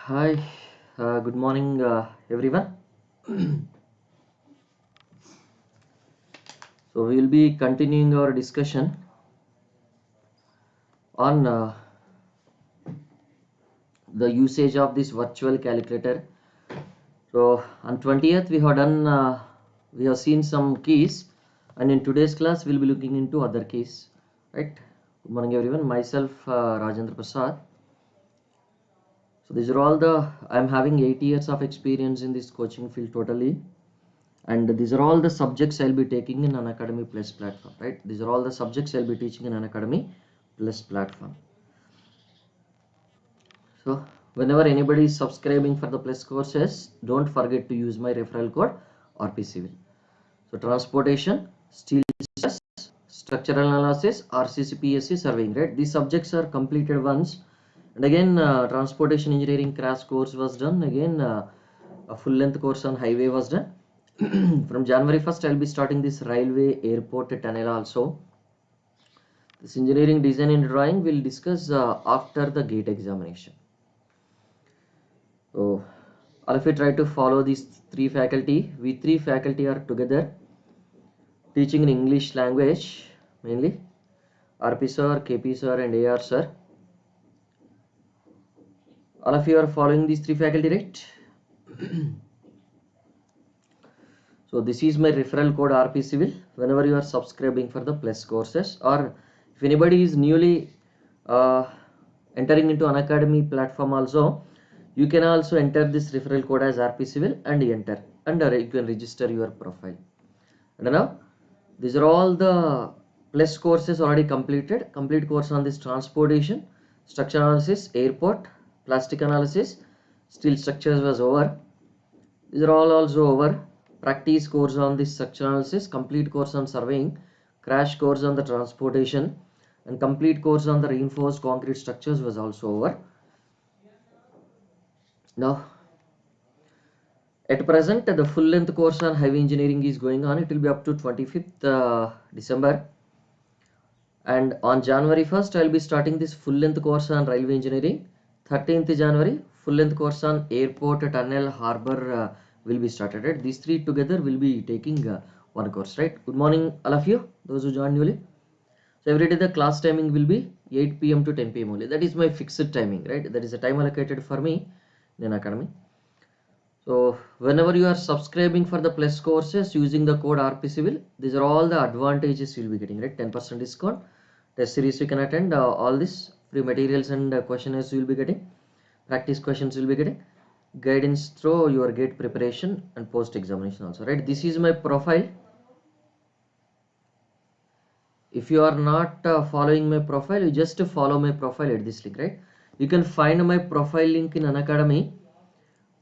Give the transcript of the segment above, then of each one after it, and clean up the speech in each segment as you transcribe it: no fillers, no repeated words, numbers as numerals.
Hi, good morning, everyone. So we will be continuing our discussion on the usage of this virtual calculator. So on 20th we have seen some keys, and in today's class we'll be looking into other keys. Right? Good morning, everyone. Myself, Rajendra Prasad. So these are all I'm having 8 years of experience in this coaching field totally. And these are all the subjects I'll be taking in Unacademy Plus platform, right? These are all the subjects I'll be teaching in Unacademy Plus platform. So whenever anybody is subscribing for the Plus courses, don't forget to use my referral code RP Civil. So transportation, steel stress, structural analysis, RCCPSC surveying, right? These subjects are completed once. And again, transportation engineering crash course was done. Again, a full length course on highway was done. From January 1st, I'll be starting this railway airport tunnel also. This engineering design and drawing will discuss after the GATE examination. So all of you try to follow these three faculty. We three faculty are together teaching in English language mainly. RP sir, KP sir and AR sir. All of you are following these three faculty, right? So this is my referral code RP Civil whenever you are subscribing for the Plus courses, or if anybody is newly entering into Unacademy platform also, you can also enter this referral code as RP Civil and enter, and you can register your profile. And now these are all the Plus courses already completed. Complete course on this transportation, structure analysis, airport, plastic analysis, steel structures was over. These are all also over. Practice course on this structure analysis, complete course on surveying, crash course on the transportation, and complete course on the reinforced concrete structures was also over. Now, at present, the full length course on highway engineering is going on. It will be up to 25th December. And on January 1st, I will be starting this full length course on railway engineering. 13th January, full length course on airport, tunnel, harbor will be started, right? These three together will be taking one course, right? Good morning, all of you, those who joined newly. So every day the class timing will be 8 p.m. to 10 p.m. only. That is my fixed timing, right? That is a time allocated for me in Unacademy. So whenever you are subscribing for the Plus courses using the code RP Civil, these are all the advantages you will be getting, right? 10% discount, test series you can attend, all this free materials and questionnaires you will be getting, practice questions you will be getting, guidance through your GATE preparation and post examination also, right? This is my profile. If you are not following my profile, you just follow my profile at this link, right? You can find my profile link in Unacademy,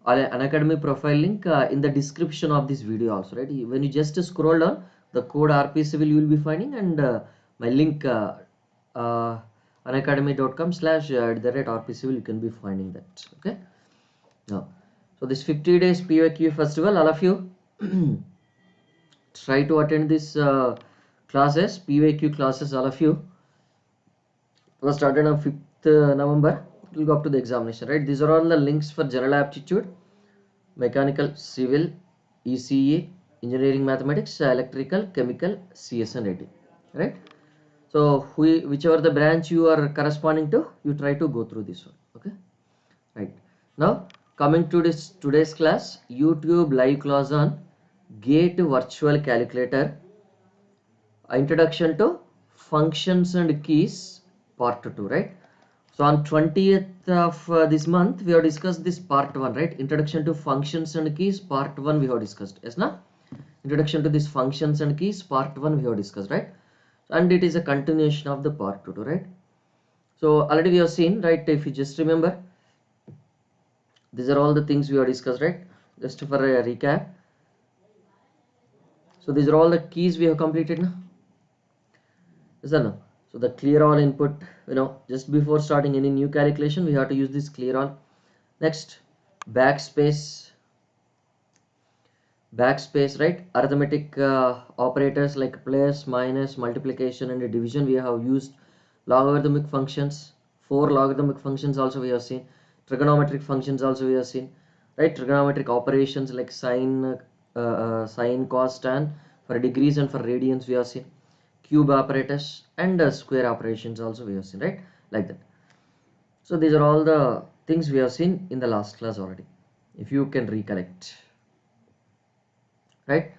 or Unacademy profile link in the description of this video also, right? When you just scroll down, the code RP Civil you will be finding, and my link unacademy.com/@RP Civil, you can be finding that. Okay. Now, so this 50 days PYQ festival, all of you try to attend this classes, PYQ classes, all of you. It was started on 5th November. It will go up to the examination, right? These are all the links for general aptitude, mechanical, civil, ECE, engineering, mathematics, electrical, chemical, CS and IT, right? So whichever the branch you are corresponding to, you try to go through this one. Okay, right. Now coming to today's class, YouTube live class on GATE virtual calculator, introduction to functions and keys, part 2, right? So on 20th of this month, we have discussed this part 1, right? Introduction to functions and keys, part 1 we have discussed. Yes, na? Introduction to these functions and keys, part 1 we have discussed, right? And it is a continuation of the part 2, right? So already we have seen, right? If you just remember, these are all the things we have discussed, right? Just for a recap. So these are all the keys we have completed now. Yes or no? So the clear all input, just before starting any new calculation, we have to use this clear all. Next, backspace, right? Arithmetic operators like plus, minus, multiplication and division, we have used logarithmic functions. 4 logarithmic functions also we have seen. Trigonometric functions also we have seen, right? Trigonometric operations like sine, cos, tan for degrees and for radians we have seen. Cube apparatus and square operations also we have seen, right? Like that. So these are all the things we have seen in the last class already, if you can recollect, right?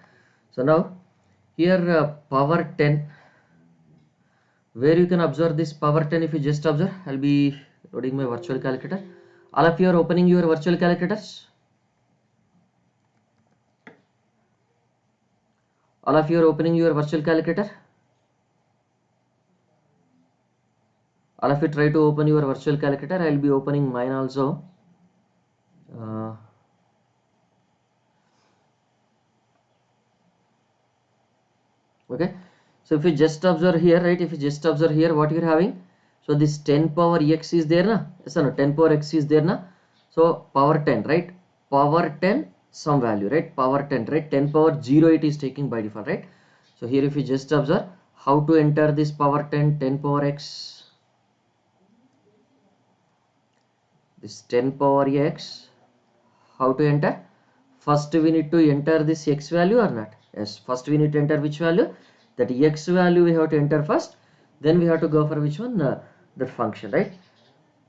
So now here power 10, where you can observe this power 10. If you just observe, I'll be loading my virtual calculator. All of you are opening your virtual calculators. All of you are opening your virtual calculator. All of you try to open your virtual calculator. I'll be opening mine also. Okay, so if you just observe here, right, if you just observe here what you're having, so this 10 power x is there na, yes or no, 10 power x is there na, so power 10, right, power 10 some value, right, power 10, right, 10 power 0 it is taking by default, right. So here if you just observe how to enter this power 10, 10 power x, this 10 power x, how to enter? First we need to enter this x value or not? Yes, first we need to enter which value? That x value we have to enter first, then we have to go for which one? That function, right?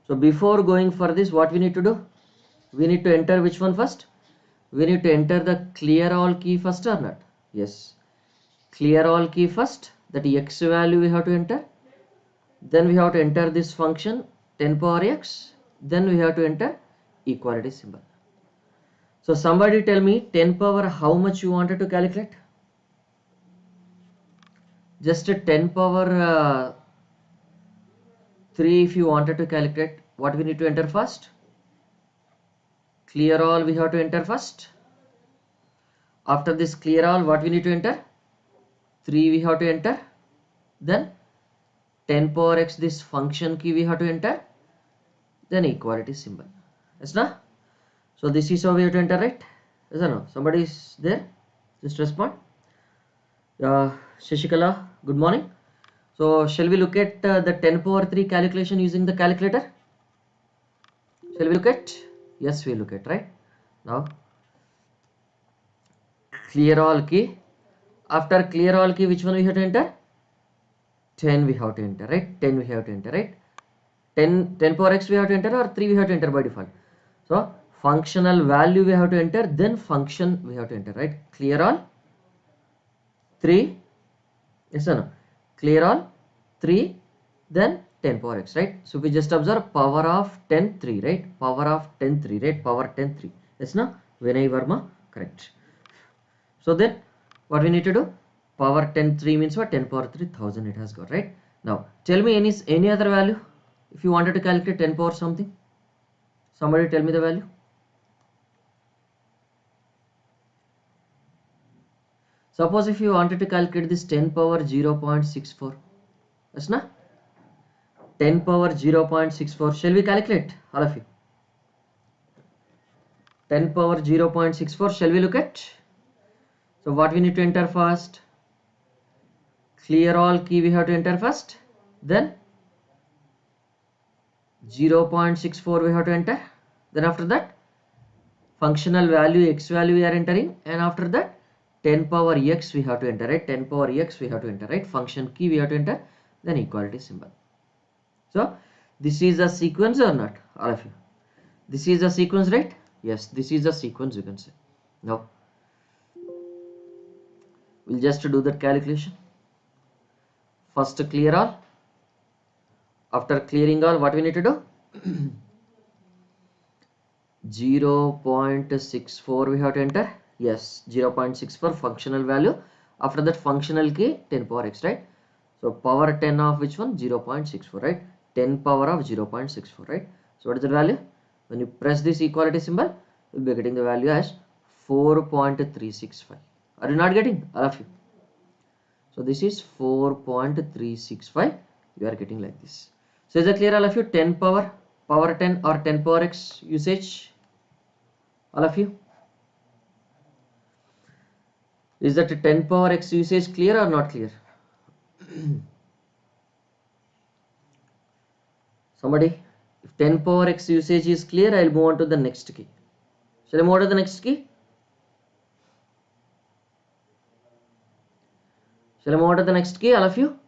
So before going for this, what we need to do? We need to enter which one first? We need to enter the clear all key first or not? Yes, clear all key first, that x value we have to enter, then we have to enter this function 10 power x, then we have to enter equality symbol. So somebody tell me 10 power how much you wanted to calculate? Just a 10 power 3 if you wanted to calculate, what we need to enter first? Clear all we have to enter first. After this clear all, what we need to enter? 3 we have to enter. Then 10 power x, this function key we have to enter. Then equality symbol. Yes, na? So this is how we have to enter, right? Yes or no? Somebody is there? Just respond. Shashikala, good morning. So shall we look at the 10 power 3 calculation using the calculator? Shall we look at? Yes, we look at, right? Now clear all key. After clear all key, which one we have to enter? 10 we have to enter, right? 10 we have to enter, right? 10 power x we have to enter, or 3 we have to enter by default. So functional value we have to enter, then function we have to enter, right? Clear all 3, yes or no? Clear all 3, then 10 power x, right? So we just observe power of 10 3, right? Power of 10 3, right? Power 10 3, yes, no? Vinay Verma, correct. So then what we need to do? Power 10 3 means what? 10 power 3000 it has got, right? Now tell me any other value. If you wanted to calculate 10 power something, somebody tell me the value. Suppose if you wanted to calculate this 10 power 0.64, yes na? 10 power 0.64, shall we calculate, all of you? 10 power 0.64, shall we look at? So what we need to enter first? Clear all key we have to enter first, then 0.64 we have to enter, then after that functional value x value we are entering, and after that 10 power x we have to enter, right? 10 power x we have to enter, right? Function key we have to enter, then equality symbol. So this is a sequence or not, all of you? This is a sequence, right? Yes, this is a sequence, you can say. Now we'll just do that calculation. First clear all. After clearing all, what we need to do? 0.64 we have to enter. Yes, 0.64 functional value. After that functional key 10 power x, right? So power 10 of which one? 0.64, right? 10 power of 0.64, right? So what is the value? When you press this equality symbol, you'll be getting the value as 4.365. Are you not getting, all of you? So this is 4.365. You are getting like this. So is it clear, all of you? 10 power 10 or 10 power x usage, all of you? Is that 10 power x usage clear or not clear? Somebody? If 10 power x usage is clear, I will move on to the next key. Shall I move on to the next key? Shall I move on to the next key, all of you?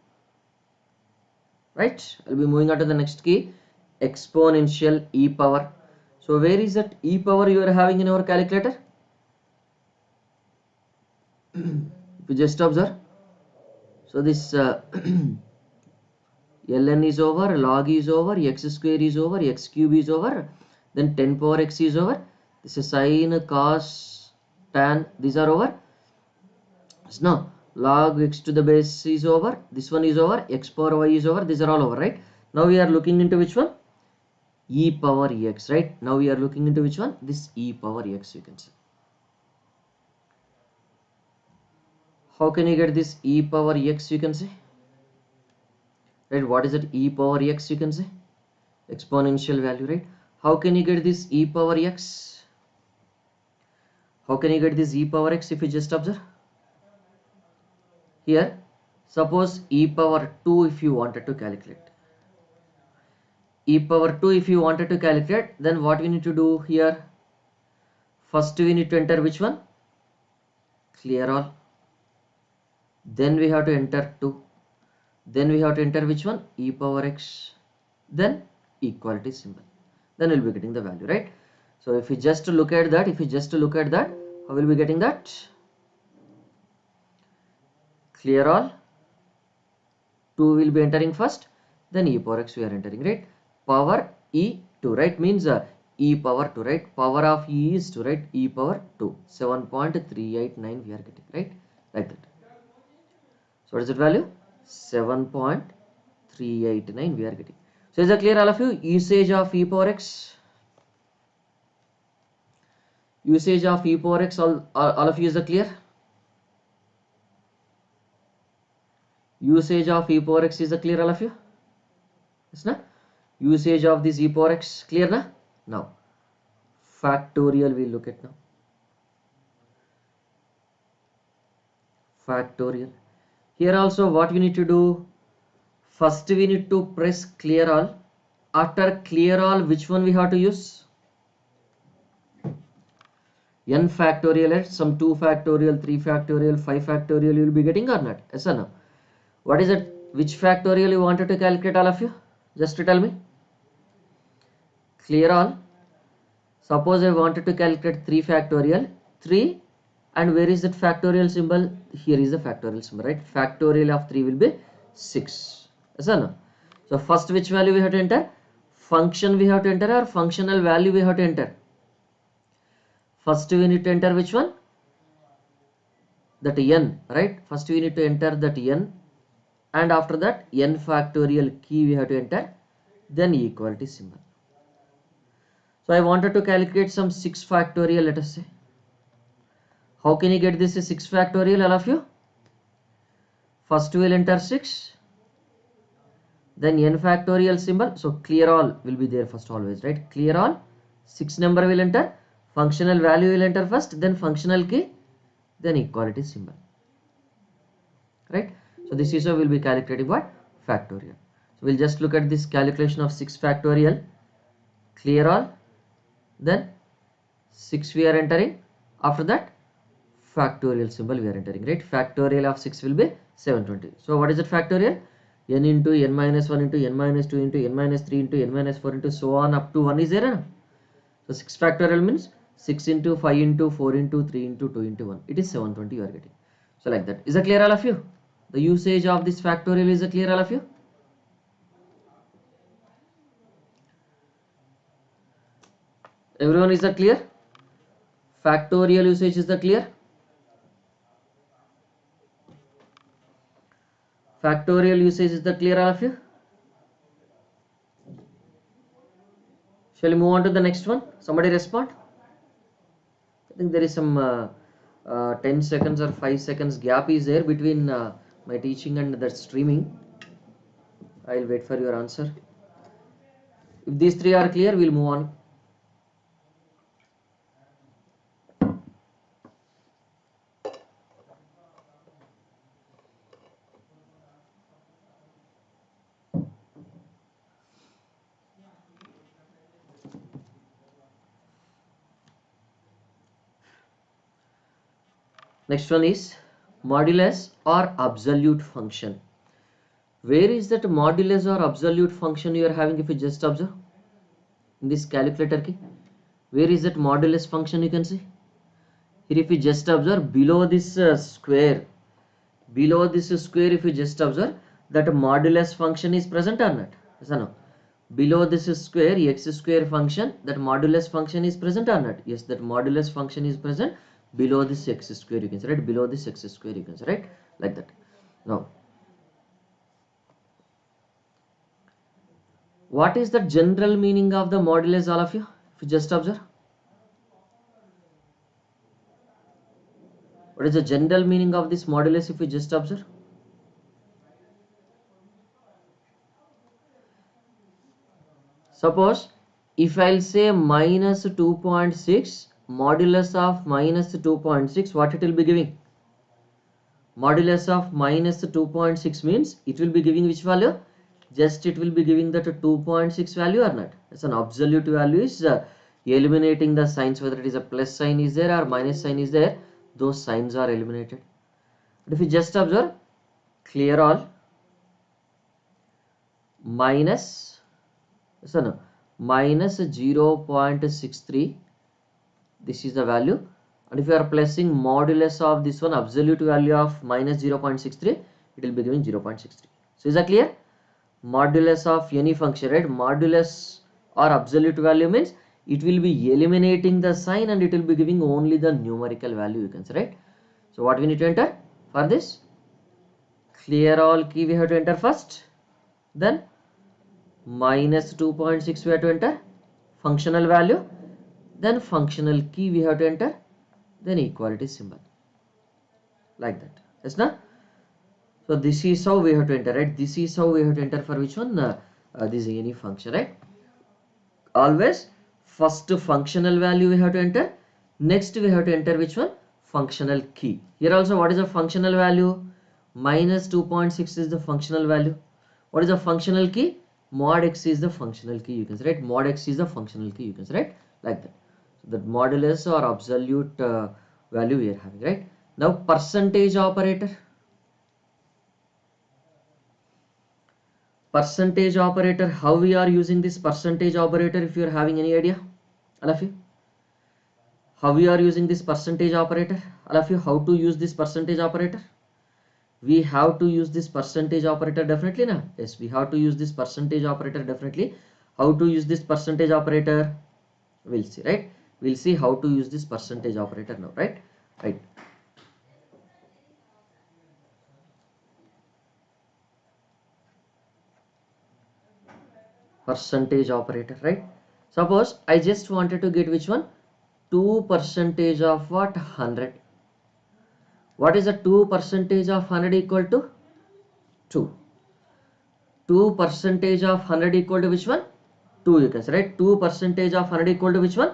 Right? I'll be moving on to the next key, exponential e power. So where is that e power you are having in our calculator? If you just observe. So this ln is over, log is over, x square is over, x cube is over, then 10 power x is over. This is sine, cos, tan, these are over. So now log x to the base is over, this one is over, x power y is over, these are all over, right? Now we are looking into which one? E power x, right? Now we are looking into which one? This e power x, you can say. How can you get this e power x, you can say? Right, what is that e power x, you can say? Exponential value, right? How can you get this e power x? How can you get this e power x? If you just observe here, suppose e power 2 if you wanted to calculate. E power 2 if you wanted to calculate, then what we need to do here? First we need to enter which one? Clear all. Then we have to enter 2. Then we have to enter which one? E power x. Then equality symbol. Then we'll be getting the value, right? So if you just look at that, how will we getting that? Clear all. 2 will be entering first, then e power x we are entering, right? Power e2, right? Means e power 2, right? Power of e is 2, right? E power 2. 7.389 we are getting, right? Like that. So what is that value? 7.389 we are getting. So is that clear, all of you? Usage of e power x. Usage of e power x, all of you is that clear? Usage of e power x is that clear, all of you? Yes, na? Usage of this e power x, clear na? Now factorial we'll look at now. Factorial. Here also what we need to do? First we need to press clear all. After clear all, which one we have to use? N factorial, right? Some 2 factorial, 3 factorial, 5 factorial you will be getting or not? Yes or no? What is it? Which factorial you wanted to calculate, all of you? Just to tell me. Clear all. Suppose I wanted to calculate 3 factorial. 3, and where is that factorial symbol? Here is the factorial symbol, right? Factorial of 3 will be 6. Yes or no? So first which value we have to enter? Function we have to enter or functional value we have to enter? First we need to enter which one? That n, right? First we need to enter that n, and after that n factorial key we have to enter, then equality symbol. So I wanted to calculate some 6 factorial, let us say. How can you get this 6 factorial, all of you? First we will enter 6, then n factorial symbol. So clear all will be there first always, right? Clear all, 6 number will enter, functional value will enter first, then functional key, then equality symbol, right? So this is how we'll be calculating what? Factorial. So we'll just look at this calculation of 6 factorial. Clear all, then 6 we are entering, after that factorial symbol we are entering, right? Factorial of 6 will be 720. So what is it factorial? N into n minus 1 into n minus 2 into n minus 3 into n minus 4 into so on up to 1 is there, no? So 6 factorial means 6 into 5 into 4 into 3 into 2 into 1. It is 720 you are getting. So like that. Is that clear, all of you? The usage of this factorial is clear, all of you? Everyone is that clear? Factorial usage is the clear? Factorial usage is the clear, all of you? Shall we move on to the next one? Somebody respond. I think there is some 10 seconds or 5 seconds gap is there between my teaching and the streaming. I will wait for your answer. If these 3 are clear, we'll move on. Next one is modulus or absolute function. Where is that modulus or absolute function you are having? If you just observe in this calculator key, where is that modulus function? You can see here. If you just observe below this square, if you just observe that modulus function is present or not? Yes or no? Below this square, x square function, that modulus function is present or not? Yes, that modulus function is present below this x square, you can say, right? Below this x square, you can say, right? Like that. Now, what is the general meaning of the modulus, all of you? If you just observe, what is the general meaning of this modulus? If you just observe, suppose if I'll say minus 2.6 modulus of minus 2.6, what it will be giving? Modulus of minus 2.6 means it will be giving which value? Just it will be giving that 2.6 value or not? It's an absolute value is eliminating the signs, whether it is a plus sign is there or minus sign is there, those signs are eliminated. But if you just observe, clear all, minus, so no, minus 0.63, this is the value. And if you are placing modulus of this one, absolute value of minus 0.63, it will be giving 0.63. So is that clear? Modulus of any function, right? Modulus or absolute value means it will be eliminating the sign and it will be giving only the numerical value, you can say, right? So what we need to enter for this? Clear all key we have to enter first, then minus 2.6 we have to enter functional value, then functional key we have to enter, then equality symbol, like that. Yes, na? So this is how we have to enter, right? This is how we have to enter for which one? This is any function, right? Always first functional value we have to enter, next we have to enter which one? Functional key. Here also, what is the functional value? Minus 2.6 is the functional value. What is the functional key? Mod x is the functional key, you can say, right? Mod x is the functional key, you can say, right? Like that. So that modulus or absolute value we are having, right? Now percentage operator. Percentage operator, how we are using this percentage operator? If you are having any idea, all of you, how we are using this percentage operator? All of you, how to use this percentage operator? We have to use this percentage operator definitely, na? Yes, we have to use this percentage operator definitely. How to use this percentage operator? We'll see, right? We'll see how to use this percentage operator now, right? Right. Percentage operator, right? Suppose I just wanted to get which one? 2% of what? 100. What is the 2% of 100 equal to? 2. 2% of 100 equal to which one? 2, you can say, right? 2% of 100 equal to which one?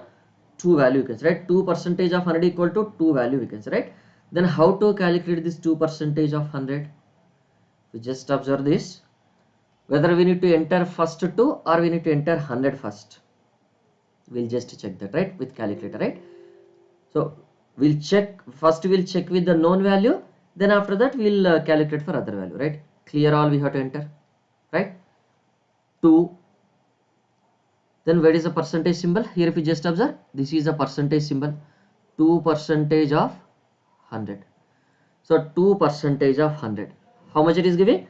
2 value, you can say, right? 2% of 100 equal to 2 value, you can say, right? Then how to calculate this 2% of 100? We just observe this. Whether we need to enter first 2 or we need to enter 100 first. We'll just check that, right? With calculator, right? So we'll check, first we'll check with the known value. Then after that we'll calculate for other value, right? Clear all we have to enter, right? 2. Then where is the percentage symbol? Here if you just observe, this is a percentage symbol. 2% of 100. So 2% of 100. How much it is giving?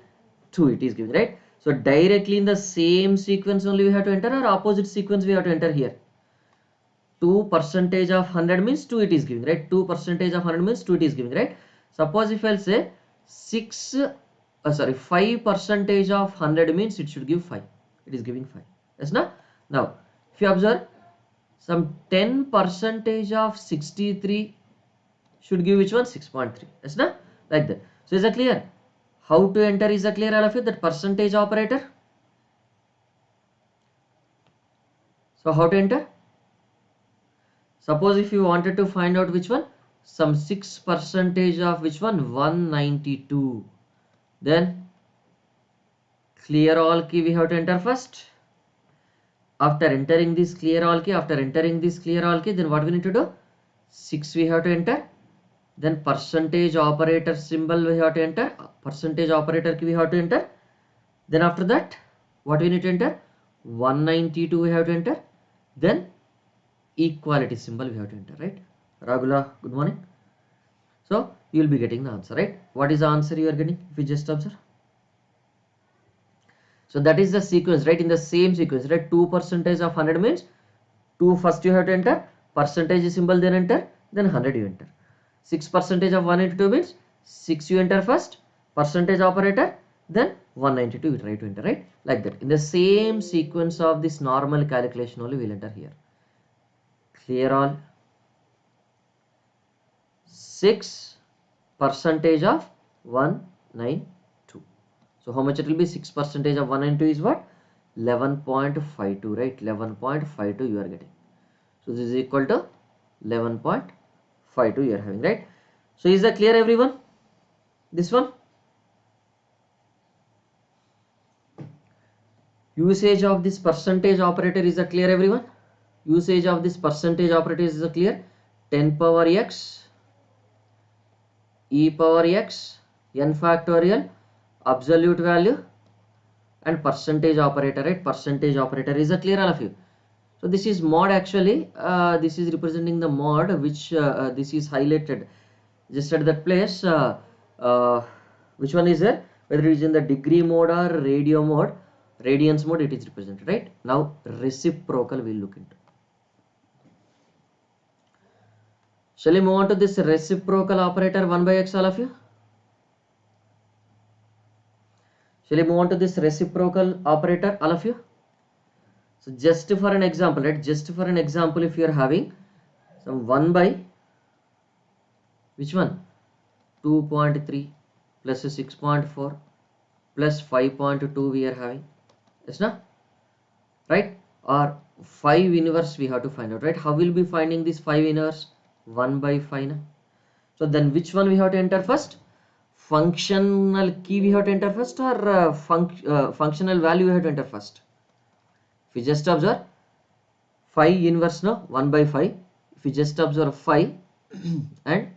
2 it is giving, right? So directly in the same sequence only we have to enter, or opposite sequence we have to enter here? 2% of 100 means 2 it is giving, right? 2% of 100 means 2 it is giving, right? Suppose if I'll say 5% of 100 means it should give 5. It is giving 5. Yes, na? Now, if you observe, some 10% of 63 should give which one? 6.3. Yes, na? Like that. So is that clear? How to enter is that clear, all of you? That percentage operator. So how to enter? Suppose if you wanted to find out which one, some 6% of which one? 192. Then clear all key we have to enter first. After entering this clear all key, then what we need to do? 6 we have to enter. then percentage operator symbol we have to enter, percentage operator key we have to enter. Then after that, what we need to enter? 192 we have to enter. Then equality symbol we have to enter, right? Ragula, good morning. So you will be getting the answer, right? What is the answer you are getting if you just observe? So that is the sequence, right? In the same sequence, right? 2% of 100 means 2 first you have to enter, percentage symbol then enter, then 100 you enter. 6% of 182 means 6 you enter first, percentage operator, then 192 you try to enter, right? Like that. In the same sequence of this normal calculation only we will enter here. Clear all? 6% of 192. So how much it will be? 6% of 192 is what? 11.52, right? 11.52 you are getting. So this is equal to 11.52 you are having, right? So is that clear everyone? This one? Usage of this percentage operator is that clear everyone? Usage of this percentage operator is that clear? 10 power x, e power x, n factorial, absolute value, and percentage operator, right? Percentage operator is that clear all of you? So this is mod actually, this is representing the mod which this is highlighted just at that place. Which one is there? Whether it is in the degree mode or radio mode, radians mode, it is represented, right? Now reciprocal we'll look into. Shall we move on to this reciprocal operator 1 by x all of you? Shall we move on to this reciprocal operator all of you? So just for an example, right? Just for an example, if you are having some 1 by which one? 2.3 plus 6.4 plus 5.2 we are having. Yes, no? Right? Or 5 inverse we have to find out, right? How will be finding this 5 inverse? 1 by 5. No? So then which one we have to enter first? Functional key we have to enter first, or functional value we have to enter first? If you just observe 5 inverse, no, 1 by 5. If you just observe 5 and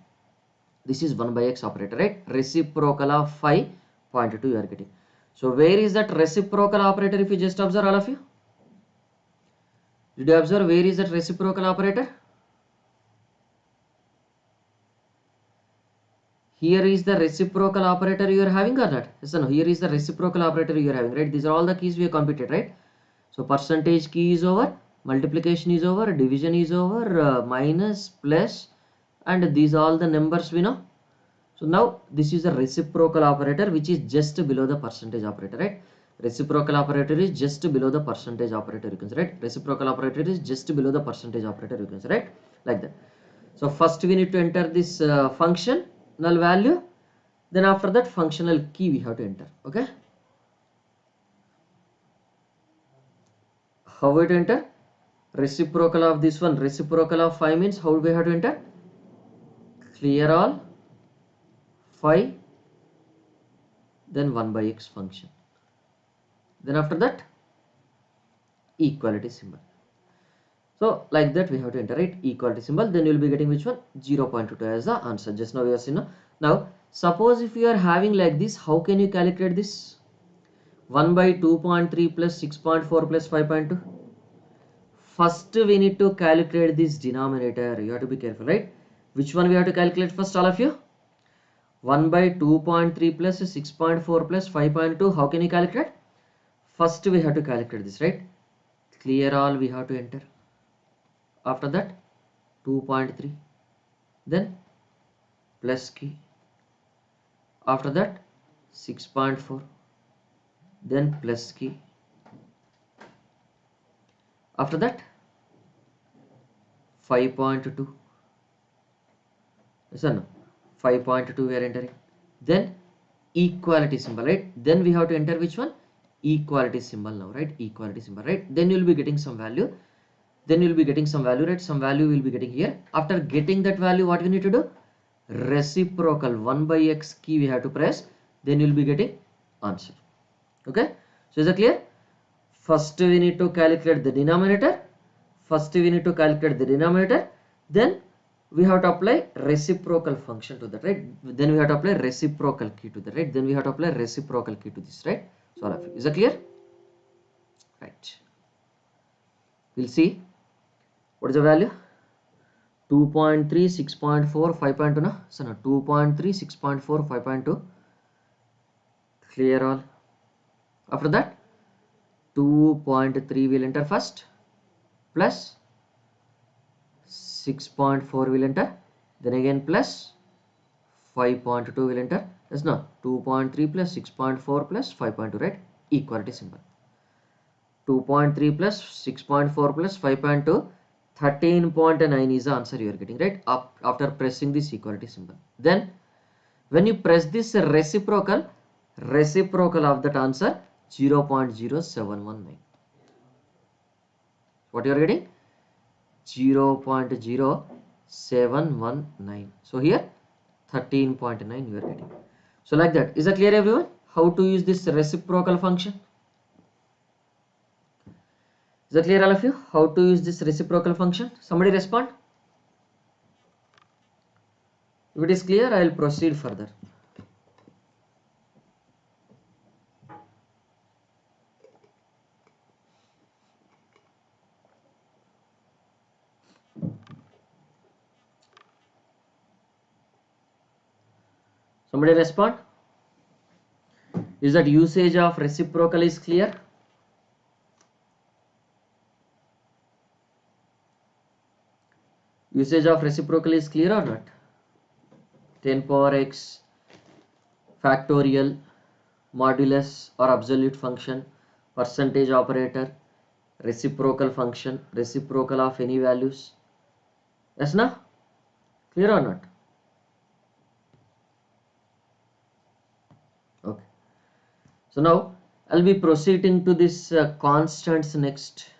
this is 1 by x operator, right? Reciprocal of 5.2 you are getting. So where is that reciprocal operator if you just observe all of you? Did you observe where is that reciprocal operator? Here is the reciprocal operator you are having or not? Yes or no? Here is the reciprocal operator you are having, right? These are all the keys we have computed, right? So percentage key is over, multiplication is over, division is over, minus, plus, and these are all the numbers we know. So now this is a reciprocal operator which is just below the percentage operator, right? Reciprocal operator is just below the percentage operator, you can say, right? Reciprocal operator is just below the percentage operator, you can say, right? Like that. So first we need to enter this functional value, then after that functional key we have to enter, okay? How we to enter? Reciprocal of this one, reciprocal of 5 means how we have to enter? Clear all 5, then 1 by x function. Then after that equality symbol. So like that we have to enter, right? Equality symbol. Then you will be getting which one? 0.22 as the answer. Just now we have seen. Now suppose if you are having like this, how can you calculate this? 1 by 2.3 plus 6.4 plus 5.2. First we need to calculate this denominator. You have to be careful, right? Which one we have to calculate first, all of you? 1 by 2.3 plus 6.4 plus 5.2. How can you calculate? First we have to calculate this, right? Clear all we have to enter. After that 2.3, then plus key. After that 6.4, then plus key. After that 5.2. Yes or no? 5.2 we are entering. Then equality symbol, right? Then we have to enter which one? Equality symbol now, right? Equality symbol, right? Then you will be getting some value. Then you will be getting some value, right? Some value will be getting here. After getting that value, what we need to do? Reciprocal 1 by x key we have to press. Then you will be getting answer. Okay? So is that clear? First we need to calculate the denominator. Then we have to apply reciprocal function to that, right? Then we have to apply reciprocal key to that, right? Then we have to apply reciprocal key to this, right? So all of you, is that clear? Right. We'll see what is the value. 2.3, 6.4, 5.2, no? So no, 2.3, 6.4, 5.2. Clear all. After that, 2.3 will enter first, plus 6.4 will enter, then again plus 5.2 will enter. Yes, no, 2.3 plus 6.4 plus 5.2, right? Equality symbol. 2.3 plus 6.4 plus 5.2, 13.9 is the answer you are getting, right? Up after pressing this equality symbol. Then when you press this reciprocal of that answer, 0.0719. What you are getting? 0.0719. So here 13.9 you are getting. So like that. Is that clear, everyone? How to use this reciprocal function? Is that clear, all of you? How to use this reciprocal function? Somebody respond. If it is clear, I will proceed further. Somebody respond. Is that usage of reciprocal is clear? Usage of reciprocal is clear or not? 10 power x, factorial, modulus or absolute function, percentage operator, reciprocal function, reciprocal of any values. Yes, no? Clear or not? Okay. So now I'll be proceeding to this constants next.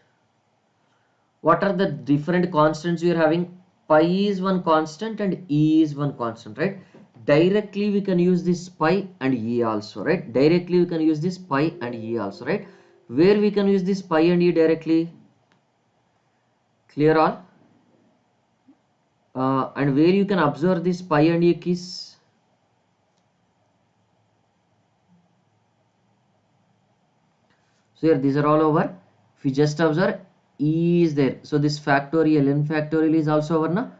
What are the different constants we are having? Pi is one constant and E is one constant, right? Directly we can use this pi and E also, right? Directly we can use this pi and E also, right? Where we can use this pi and E directly? Clear all? And where you can observe this pi and E keys? So here these are all over. If you just observe, E is there. So this factorial, n factorial is also over now.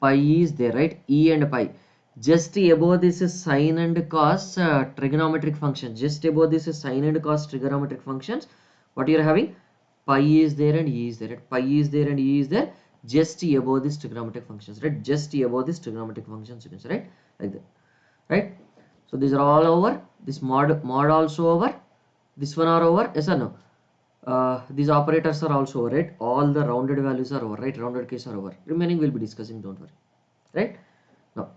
Pi is there, right? E and pi. Just above this is sine and cos trigonometric function. Just above this is sine and cos trigonometric functions. What you are having? Pi is there and E is there. Right? Pi is there and E is there. Just above this trigonometric functions, right? Just above this trigonometric functions, you can say, right? Like that, right? So these are all over. This mod also over. This one are over. Yes or no? These operators are also over, right? All the rounded values are over, right? Rounded case are over. Remaining we'll be discussing, don't worry, right? Now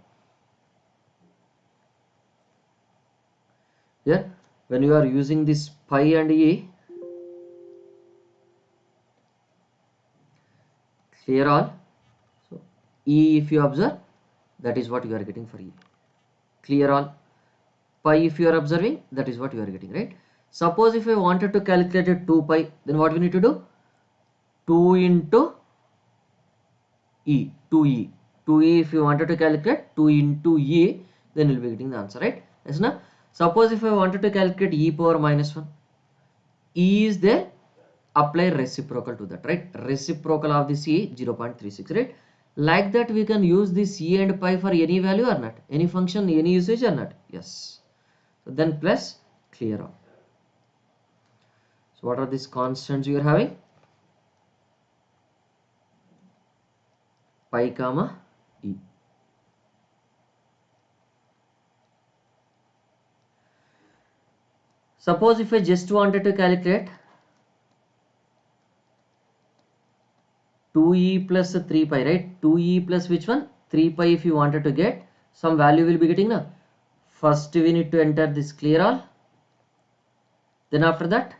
here when you are using this pi and E, clear all. So E, if you observe, that is what you are getting for E. Clear all. Pi, if you are observing, that is what you are getting, right? Suppose if I wanted to calculate a 2 pi, then what we need to do? 2 into E, 2E. 2E, if you wanted to calculate 2 into E, then we'll be getting the answer, right? Yes, now suppose if I wanted to calculate E power minus 1, E is there, apply reciprocal to that, right? Reciprocal of this E, 0.36, right? Like that we can use this E and pi for any value or not? Any function, any usage or not? Yes. So then plus, clear all. So what are these constants you are having? Pi comma E. Suppose if I just wanted to calculate 2E plus 3 pi, right? 2E plus which one? 3 pi if you wanted to get, some value will be getting now. First we need to enter this clear all. Then after that,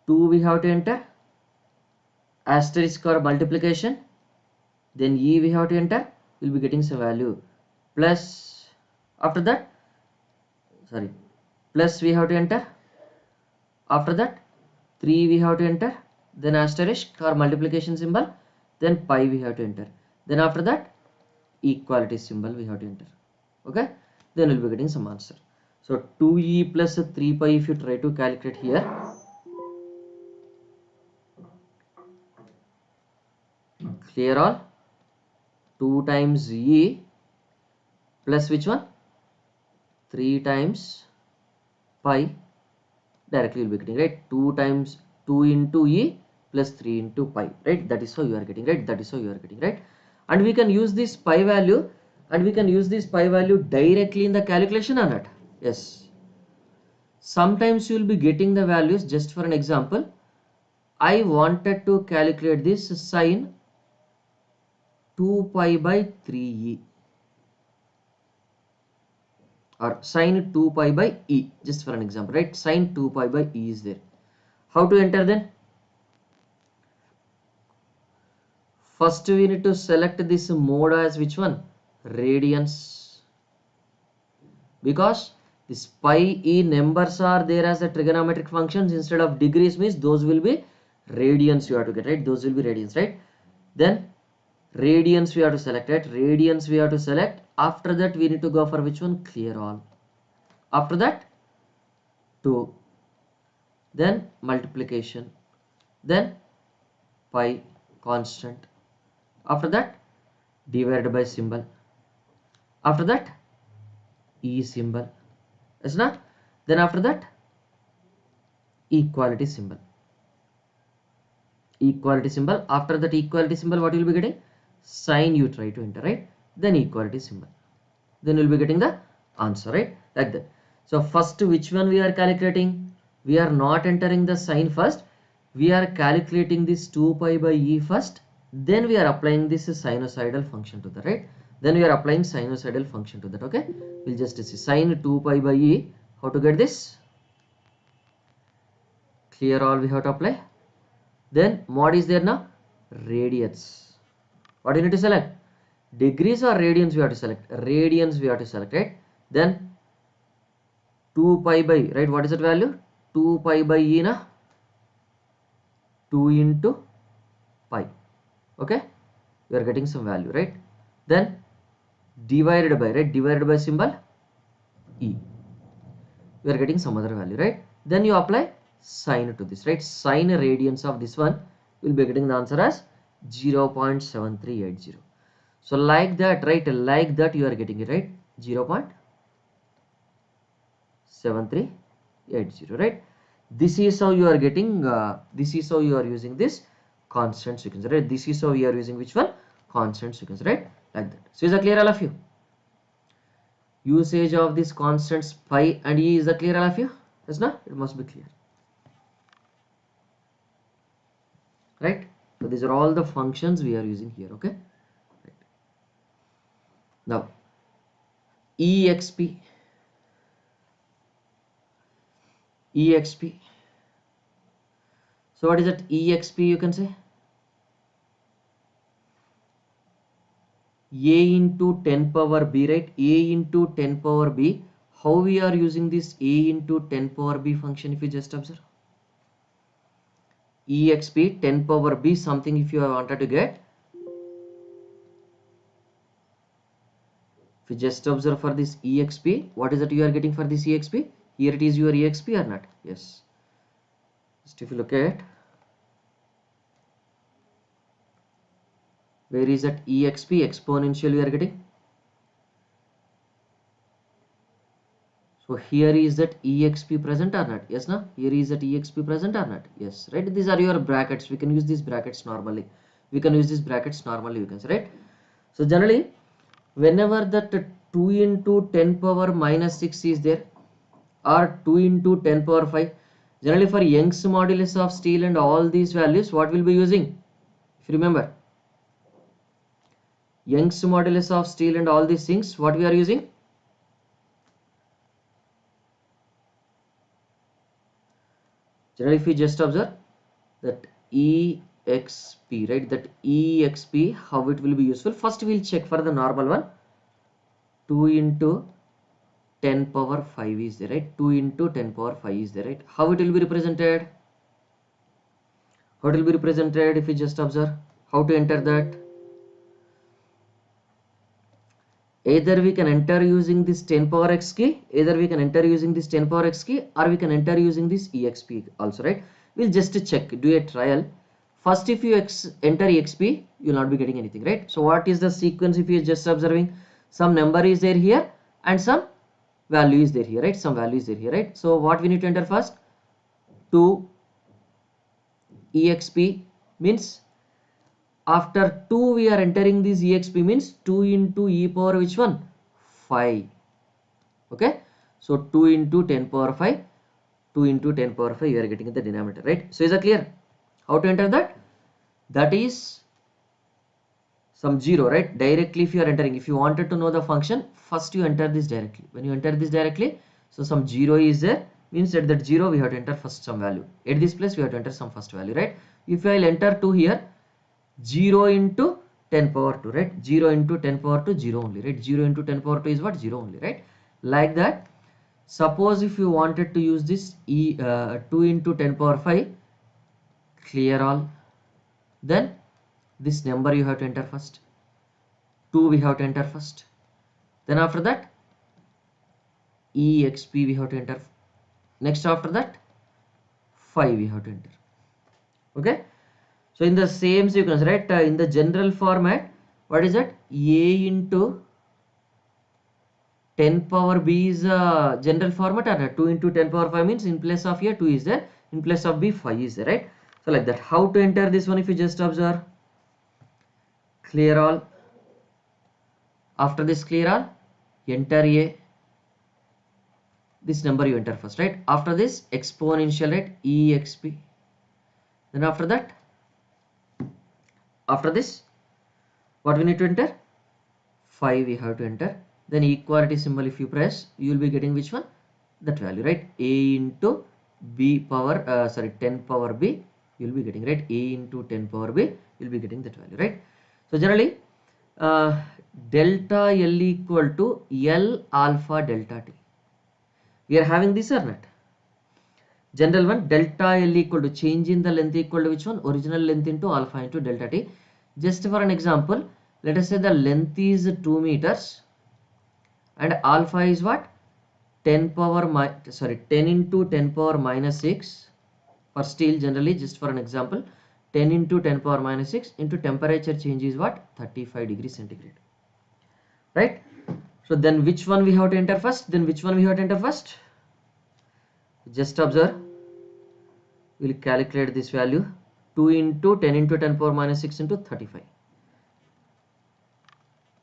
2 we have to enter, asterisk or multiplication. Then E we have to enter, we'll be getting some value. Plus, after that, sorry, plus we have to enter. After that, 3 we have to enter. Then asterisk or multiplication symbol. Then pi we have to enter. Then after that, equality symbol we have to enter. Okay, then we'll be getting some answer. So 2e plus 3 pi, if you try to calculate here, clear all, 2 times e plus which one, 3 times pi, directly you'll be getting, right, 2 times 2 into e plus 3 into pi, right, that is how you are getting, right, that is how you are getting, right. And we can use this pi value, directly in the calculation or not? Yes. Sometimes you will be getting the values. Just for an example, I wanted to calculate this sine 2 pi by 3e or sine 2 pi by e, just for an example, right, sine 2 pi by e is there. How to enter then? First we need to select this mode as which one? Radians, because this pi e numbers are there as the trigonometric functions instead of degrees, means those will be radians you have to get, right, those will be radians, right. Then radians we have to select, right, radians we have to select. After that we need to go for which one? Clear all. After that 2, then multiplication, then pi constant, after that divided by symbol, after that e symbol, is not, then after that equality symbol, after that equality symbol what you will be getting? Sign you try to enter, right, then equality symbol, then you'll be getting the answer, right, like that. So first which one we are calculating? We are not entering the sign first, we are calculating this 2 pi by e first, then we are applying this sinusoidal function to that, right, then we are applying sinusoidal function to that. Okay, we'll just see sine 2 pi by e. How to get this? Clear all we have to apply. Then mod is there now, radians. What do you need to select? Degrees or radians we have to select? Radians we have to select, right. Then 2 pi by, right, what is that value? 2 pi by e na, 2 into pi. Okay, you are getting some value, right. Then divided by, right, divided by symbol e, you are getting some other value, right. Then you apply sine to this, right, sine radians of this one, you will be getting the answer as 0.7380. so like that, right, like that you are getting it, right, 0.7380, right. This is how you are getting this is how you are using this constant sequence, right, this is how we are using which one? Constant sequence, right, like that. So is that clear all of you? Usage of this constants pi and e, is that clear all of you? Yes, no, it must be clear, right. So these are all the functions we are using here. Okay, right. Now exp, so what is that exp? You can say a into 10 power b, right, a into 10 power b. How we are using this a into 10 power b function? If you just observe exp 10 power b something, if you wanted to get, if you just observe for this exp, what is that you are getting for this exp? Here it is your exp or not? Yes. Just if you look at, where is that exp exponential we are getting? So here is that exp present or not? Yes, no? Here is that exp present or not? Yes, right? These are your brackets. We can use these brackets normally. We can use these brackets normally, we can say, right? So generally, whenever that 2 into 10 power minus 6 is there, or 2 into 10 power 5, generally for Young's modulus of steel and all these values, what we'll be using? If you remember, Young's modulus of steel and all these things, what we are using? Generally, if you just observe that exp, right, that exp, how it will be useful? First we'll check for the normal one. 2 into 10 power 5 is there, right? 2 into 10 power 5 is there, right? How it will be represented? How it will be represented? If you just observe how to enter that. Either we can enter using this 10 power x key, either we can enter using this 10 power x key, or we can enter using this exp also, right? We'll just check, do a trial. First, if you enter exp, you will not be getting anything, right? So what is the sequence? If you just observing, some number is there here and some value is there here, right? Some value is there here, right? So what we need to enter first? 2 exp means after 2 we are entering this exp means 2 into e power which one? 5. Okay, so 2 into 10 power 5, 2 into 10 power 5 you are getting in the denominator, right? So is that clear? How to enter that? That is some 0, right? Directly if you are entering, if you wanted to know the function, first you enter this directly. When you enter this directly, so some 0 is there, means at that 0 we have to enter first some value. At this place we have to enter some first value, right? If I will enter 2 here, 0 into 10 power 2, right? 0 into 10 power 2, 0 only, right? 0 into 10 power 2 is what? 0 only, right? Like that. Suppose if you wanted to use this 2 into 10 power 5, clear all, then this number you have to enter first, 2 we have to enter first, then after that exp we have to enter, next after that 5 we have to enter. Okay, so in the same sequence, right, in the general format, what is that? A into 10 power b is a general format, or 2 into 10 power 5 means in place of a 2 is there, in place of b 5 is there, right? So like that. How to enter this one? If you just observe, clear all, after this clear all, enter a, this number you enter first, right? After this exponential, right, exp, then after that, after this what we need to enter? 5 we have to enter, then equality symbol if you press, you will be getting which one? That value, right? A into b power 10 power b you will be getting, right? A into 10 power b you will be getting that value, right? So generally delta L equal to L alpha delta t, we are having this or not? General one, delta L equal to change in the length equal to which one? Original length into alpha into delta t. Just for an example, let us say the length is 2 meters and alpha is what? 10 into 10 power minus 6 for steel. Generally, just for an example, 10 into 10 power minus 6 into temperature change is what? 35 degrees centigrade, right? So then which one we have to enter first? Then which one we have to enter first? Just observe, we will calculate this value, 2 into 10 into 10 power minus 6 into 35.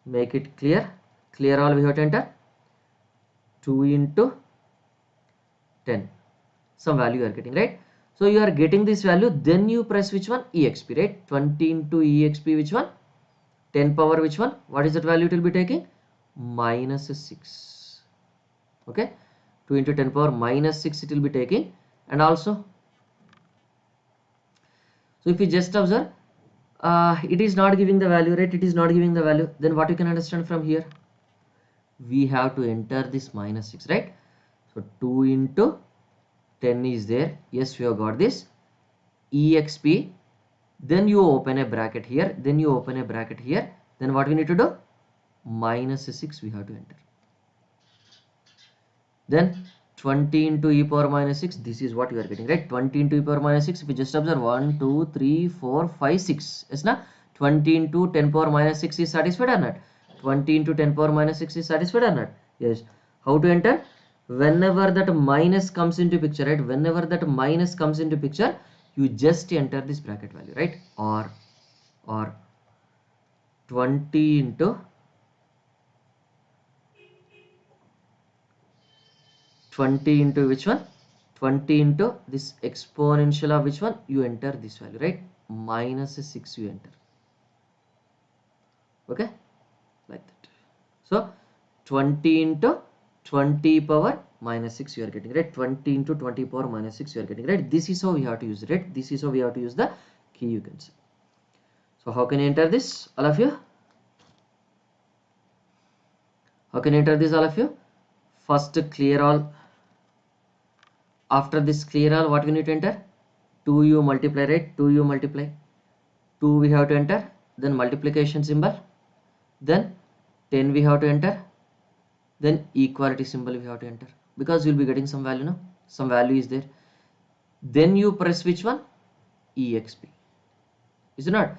Make it clear, clear all, we have to enter 2 into 10, some value you are getting, right? So you are getting this value, then you press which one? exp, right? 20 into exp which one? 10 power which one? What is that value it will be taking? Minus 6. Okay, 2 into 10 power minus 6 it will be taking. And also, so if you just observe, it is not giving the value, right? It is not giving the value. Then what you can understand from here? We have to enter this minus 6, right? So 2 into 10 is there. Yes, we have got this. exp. Then you open a bracket here. Then you open a bracket here. Then what we need to do? Minus 6 we have to enter. Then 20 into e power minus 6, this is what you are getting, right? 20 into e power minus 6, if you just observe 1 2 3 4 5 6, yes na? 20 into 10 power minus 6 is satisfied or not? 20 into 10 power minus 6 is satisfied or not? Yes. How to enter? Whenever that minus comes into picture, right? Whenever that minus comes into picture, you just enter this bracket value, right? Or 20 into 20 into which one? 20 into this exponential of which one? You enter this value, right? Minus 6 you enter. Okay, like that. So 20 into 20 power minus 6 you are getting, right? 20 into 20 power minus 6 you are getting, right? This is how we have to use it, right? This is how we have to use the key, you can say. So how can you enter this, all of you? How can you enter this, all of you? First clear all. After this clear all, what we need to enter? 2u multiply, right? 2u multiply. 2 we have to enter. Then multiplication symbol. Then 10 we have to enter, then equality symbol we have to enter, because you'll be getting some value, no, some value is there. Then you press which one? exp, is it not?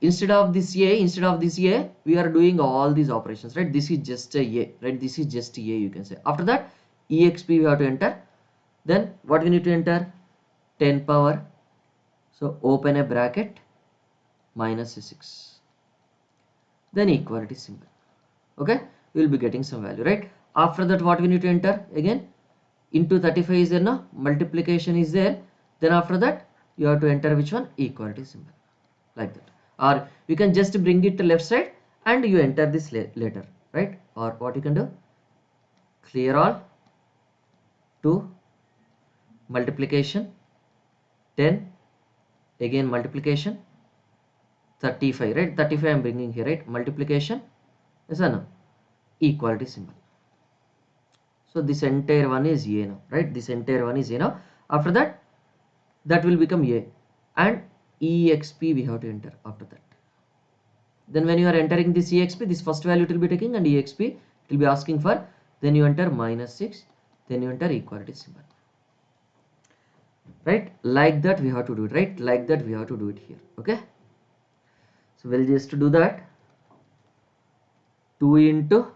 Instead of this a, we are doing all these operations, right? This is just a, right? This is just a, you can say. After that, exp we have to enter. Then what we need to enter? 10 power, so open a bracket, minus 6, then equality symbol. Okay, we will be getting some value, right? After that, what we need to enter? Again, into 35 is there, no, multiplication is there. Then after that, you have to enter which one? Equality symbol, like that. Or you can just bring it to left side and you enter this later, right? Or what you can do? Clear all to multiplication 10, again multiplication 35, right? 35 I am bringing here, right? Multiplication, yes or no? Equality symbol. So this entire one is a now, right? This entire one is a now. After that, that will become a, and exp we have to enter after that. Then when you are entering this exp, this first value it will be taking, and exp it will be asking for, then you enter minus 6, then you enter equality symbol, right? Like that we have to do it, right? Like that we have to do it here. Okay, so we'll just do that. 2 into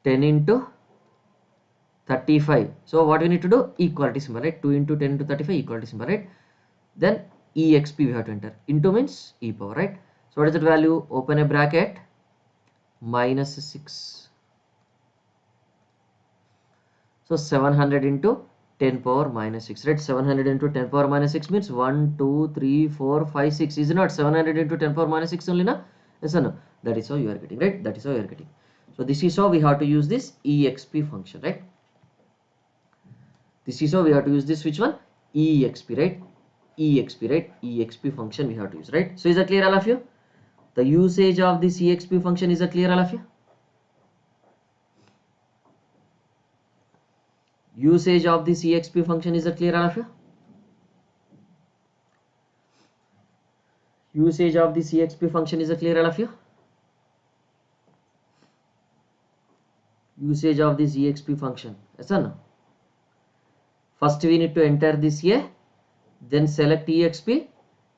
10 into 35. So what we need to do? Equality symbol, right? 2 into 10 into 35, equality symbol, right? Then exp we have to enter. Into means e power, right? So what is that value? Open a bracket, minus 6. So 700 into 10 power minus 6, right? 700 into 10 power minus 6 means 1, 2, 3, 4, 5, 6. Is it not 700 into 10 power minus 6 only, na? Yes or no? That is how you are getting, right? That is how you are getting. So this is how we have to use this exp function, right? This is how we have to use this which one? Exp, right? Exp, right? Exp function we have to use, right? So is that clear, all of you? The usage of this exp function, is that clear, all of you? Usage of this exp function, is that clear, all of you? Usage of this exp function, is that clear, all of you? Usage of this exp function, yes or no? First we need to enter this a, then select exp,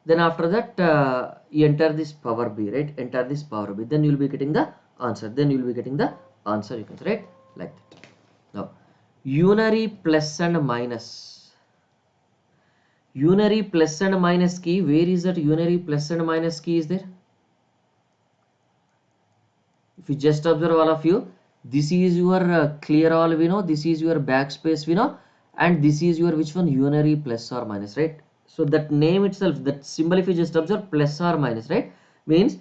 then after that you enter this power b, right? Enter this power b, then you will be getting the answer. Then you will be getting the answer, you can say, right? Like that. Now unary plus and minus. Unary plus and minus key, where is that unary plus and minus key is there? If you just observe, all of you, this is your clear all we know, this is your backspace we know, and this is your which one? Unary plus or minus, right? So that name itself, that symbol, if you just observe, plus or minus, right, means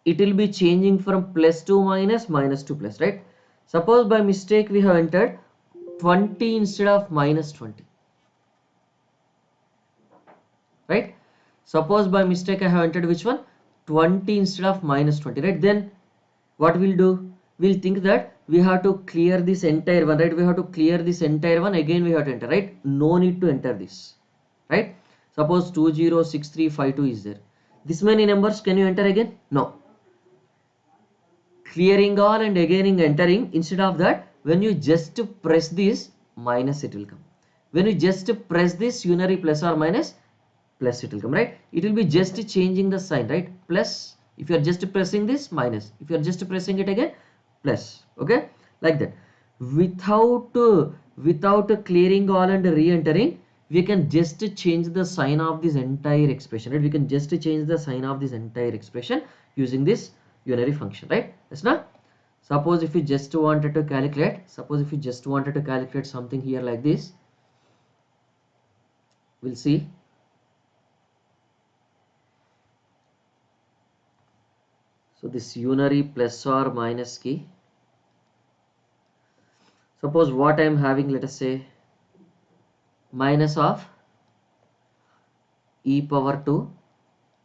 it will be changing from plus to minus, minus to plus, right? Suppose by mistake we have entered 20 instead of minus 20, right? Suppose by mistake I have entered which one? 20 instead of minus 20, right? Then what we'll do? We'll think that we have to clear this entire one, right? We have to clear this entire one, again we have to enter, right? No need to enter this, right? Suppose 206352 is there. This many numbers, can you enter again? No. Clearing all and again entering. Instead of that, when you just press this, minus it will come. When you just press this unary plus or minus, plus it will come, right? It will be just changing the sign, right? Plus, if you are just pressing this, minus. If you are just pressing it again, plus. Okay, like that. Without clearing all and re-entering, we can just change the sign of this entire expression, right? We can just change the sign of this entire expression using this unary function, right? That's not. Suppose if you just wanted to calculate, something here like this, we'll see. So this unary plus or minus key, suppose what I am having, let us say minus of e power 2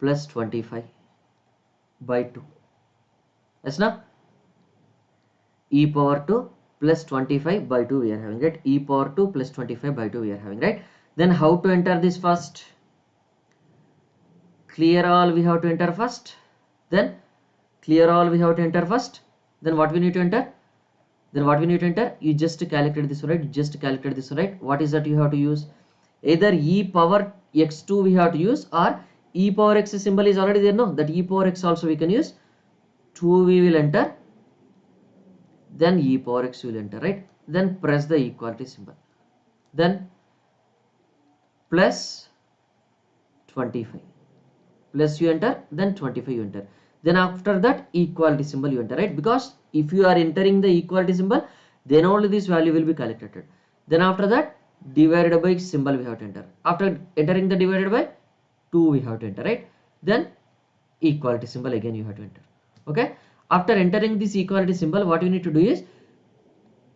plus 25 by 2. Yes, now e power 2 plus 25 by 2 we are having, right? E power 2 plus 25 by 2 we are having, right? Then how to enter this first? Clear all we have to enter first, then Clear all we have to enter first. Then what we need to enter? You just calculate this, right? What is that you have to use? Either e power x2 we have to use, or e power x symbol is already there, no? That e power x also we can use. 2 we will enter, then e power x will enter, right? Then press the equality symbol, then plus 25, plus you enter, then 25 you enter, then after that equality symbol you enter, right? Because if you are entering the equality symbol, then only this value will be calculated. Then after that divided by symbol we have to enter. After entering the divided by 2 we have to enter, right? Then equality symbol again you have to enter. Okay, after entering this equality symbol, what you need to do is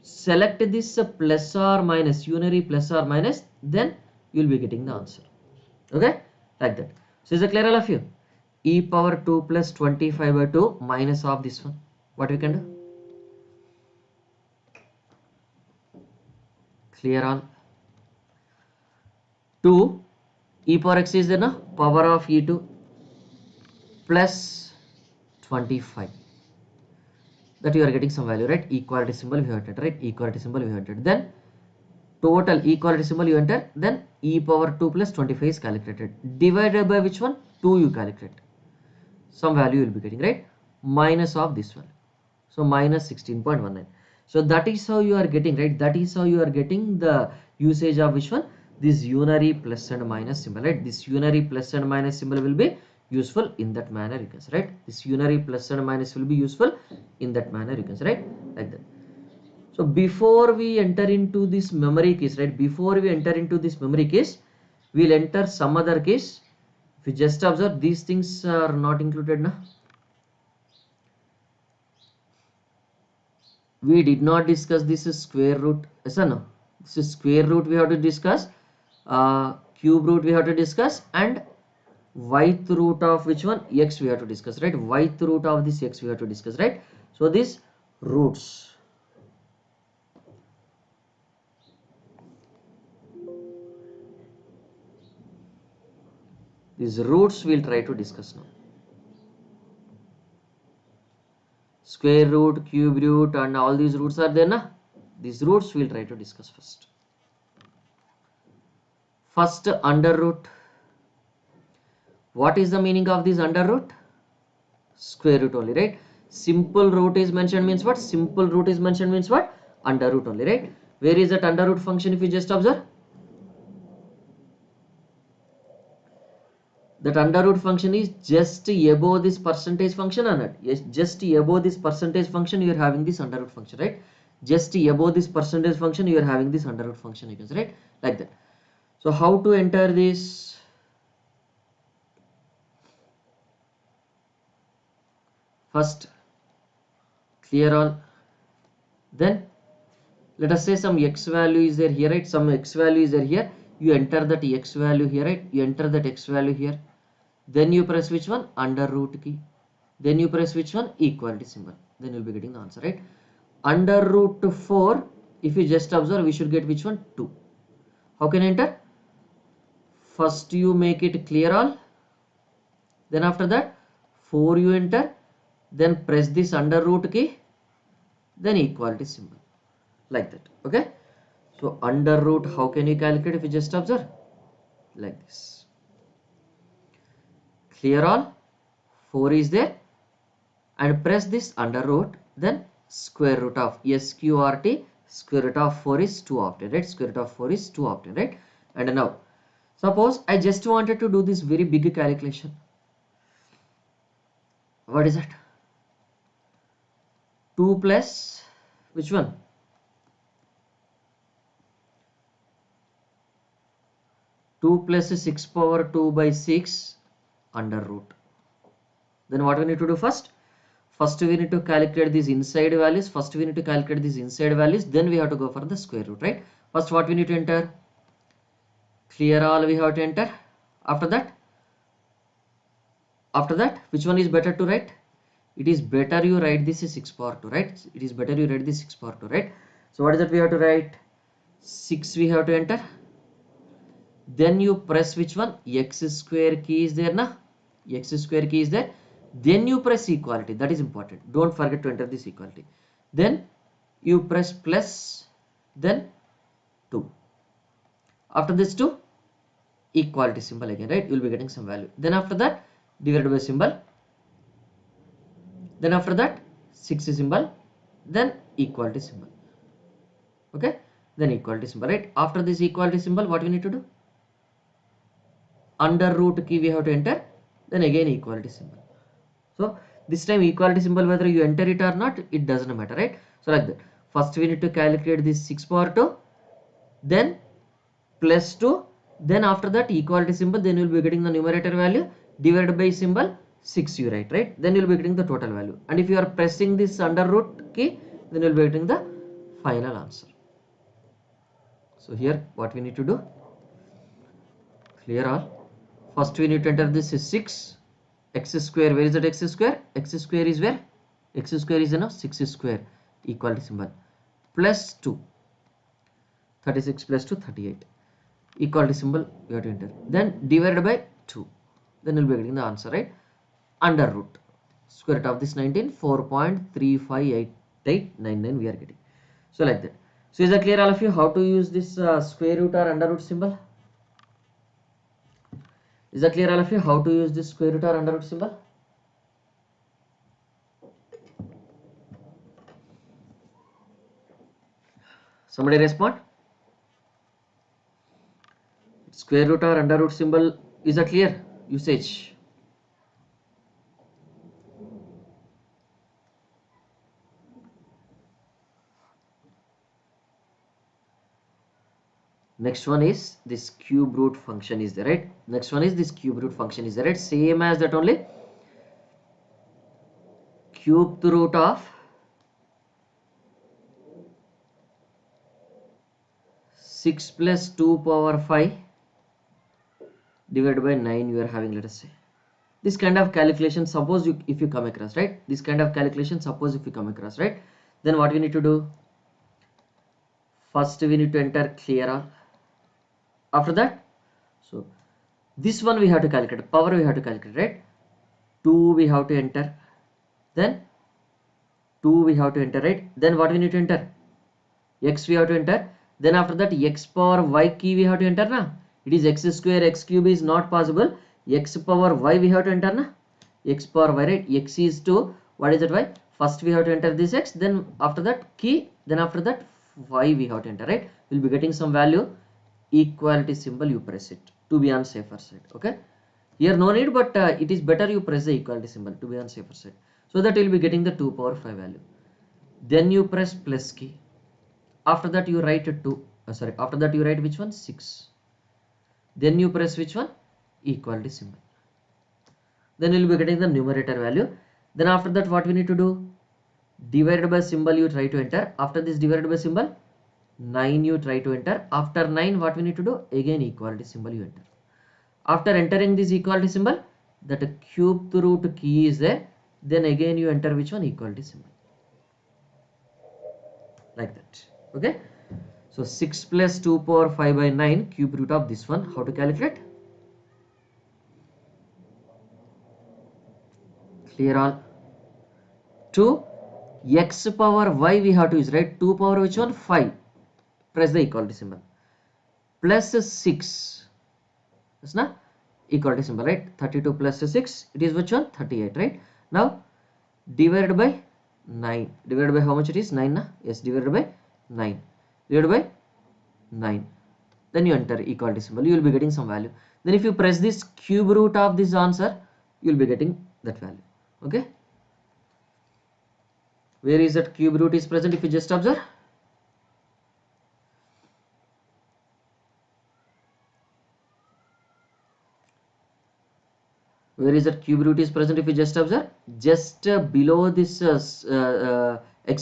select this plus or minus, unary plus or minus, then you will be getting the answer. Okay, like that. So is it clear all of you? E power 2 plus 25 by 2 minus of this one, what we can do? Clear all? 2 e power x is there, no? Power of e2 plus 25, that you are getting some value, right? Equality symbol we have entered, right? Equality symbol we have entered, then total equality symbol you enter, then e power 2 plus 25 is calculated, divided by which one? 2 you calculate, some value you will be getting, right? Minus of this one, so minus 16.19. so that is how you are getting, right? That is how you are getting the usage of which one? This unary plus and minus symbol, right? This unary plus and minus symbol will be useful in that manner, you can say, right? This unary plus and minus will be useful in that manner, you can say, right? Like that. So before we enter into this memory keys, right? Before we enter into this memory keys, we'll enter some other keys. If you just observe, these things are not included now. We did not discuss this square root. Yes or no? This is square root we have to discuss. Cube root we have to discuss, and yth root of which one? X we have to discuss, right? Yth root of this x we have to discuss, right? So these roots. These roots we'll try to discuss now. Square root, cube root, and all these roots are there, na? These roots we'll try to discuss first. First, under root. What is the meaning of this under root? Square root only, right? Simple root is mentioned means what? Simple root is mentioned means what? Under root only, right? Where is that under root function if you just observe? That under root function is just above this percentage function or not? Yes, just above this percentage function you are having this under root function, right? Just above this percentage function you are having this under root function, you can say, right? Like that. So how to enter this? First, clear all. Then let us say some x value is there here, right? Some x value is there here. You enter that x value here, right? You enter that x value here. Then you press which one? Under root key. Then you press which one? Equality symbol. Then you'll be getting the answer, right? Under root 4, if you just observe, we should get which one? 2. How can I enter? First you make it clear all. Then after that 4 you enter. Then press this under root key. Then equality symbol. Like that. Okay. So under root, how can you calculate if you just observe? Like this. Clear all. 4 is there. And press this under root. Then square root of SQRT. Square root of 4 is 2 often, right? Square root of 4 is 2 often, right? And now, suppose I just wanted to do this very big calculation. What is that? 2 plus which one? 2 plus 6 power 2 by 6 under root. Then what we need to do first? First we need to calculate these inside values. Then we have to go for the square root, right? First what we need to enter? Clear all we have to enter. After that, which one is better to write? It is better you write this is 6 power 2, right? It is better you write this 6 power 2, right? So what is that we have to write? 6 we have to enter. Then you press which one? X square key is there, na? X square key is there. then you press equality. That is important. Don't forget to enter this equality. Then you press plus, then 2. After this 2, equality symbol again, right? You will be getting some value. Then after that, divided by symbol. Then after that, 6 symbol. Then equality symbol. Okay? Then equality symbol, right? After this equality symbol, what we need to do? Under root key we have to enter. Then again equality symbol. So this time equality symbol, whether you enter it or not, it doesn't matter, right? So like that. First we need to calculate this 6 power 2. Then plus 2. Then after that equality symbol, then you will be getting the numerator value, divided by symbol 6 you write, right? Then you will be getting the total value. And if you are pressing this under root key, then you will be getting the final answer. So here what we need to do? Clear all. First we need to enter this is 6. X square, where is that x square? X square is where? X square is 6 square, equality symbol, plus 2. 36 plus 2, 38. Equality symbol you have to enter. Then divided by 2. Then you will be getting the answer, right? Under root. Square root of this 19, 4.358899 we are getting. So like that. So is that clear all of you how to use this square root or under root symbol? Is that clear all of you how to use this square root or under root symbol? Somebody respond. Square root or under root symbol, is that clear usage? Next one is this cube root function is there, right? Next one is this cube root function is there, right? Same as that only. Cube root of 6 plus 2 power 5 divided by 9 you are having, let us say. This kind of calculation, suppose if you come across, right? This kind of calculation, suppose if you come across, right? Then what we need to do? First we need to enter clear all. After that, so this one we have to calculate, power we have to calculate, right? 2 we have to enter, then 2 we have to enter, right? Then what we need to enter? X we have to enter. Then after that x power y key we have to enter na. It is x square, x cube is not possible. X power y we have to enter na. X power y, right? X is 2. What is that y? First we have to enter this x. Then after that key. Then after that y we have to enter, right? We'll be getting some value. Equality symbol you press it to be on safer side. Okay. Here no need, but it is better you press the equality symbol to be on safer side. So that you will be getting the 2 power 5 value. Then you press plus key. After that you write after that you write which one? 6. Then you press which one? Equality symbol. Then you will be getting the numerator value. Then after that what we need to do? Divided by symbol you try to enter. After this divided by symbol, 9 you try to enter. After 9 what we need to do? Again equality symbol you enter. After entering this equality symbol, that cube root key is there. Then again you enter which one? Equality symbol. Like that. Okay. So 6 plus 2 power 5 by 9 cube root of this one. How to calculate? Clear all? 2 x power y we have to use, right? 2 power which one? 5. Press the equality symbol. Plus 6. That's not equality symbol, right? 32 plus 6. It is which one? 38, right? Now divided by 9. Divided by how much it is? 9, na? Yes, divided by 9. Divided by 9. Then you enter equality symbol. You will be getting some value. Then if you press this cube root of this answer, you will be getting that value. Okay. Where is that cube root is present? If you just observe. Where is that cube root is present? If you just observe, just below this x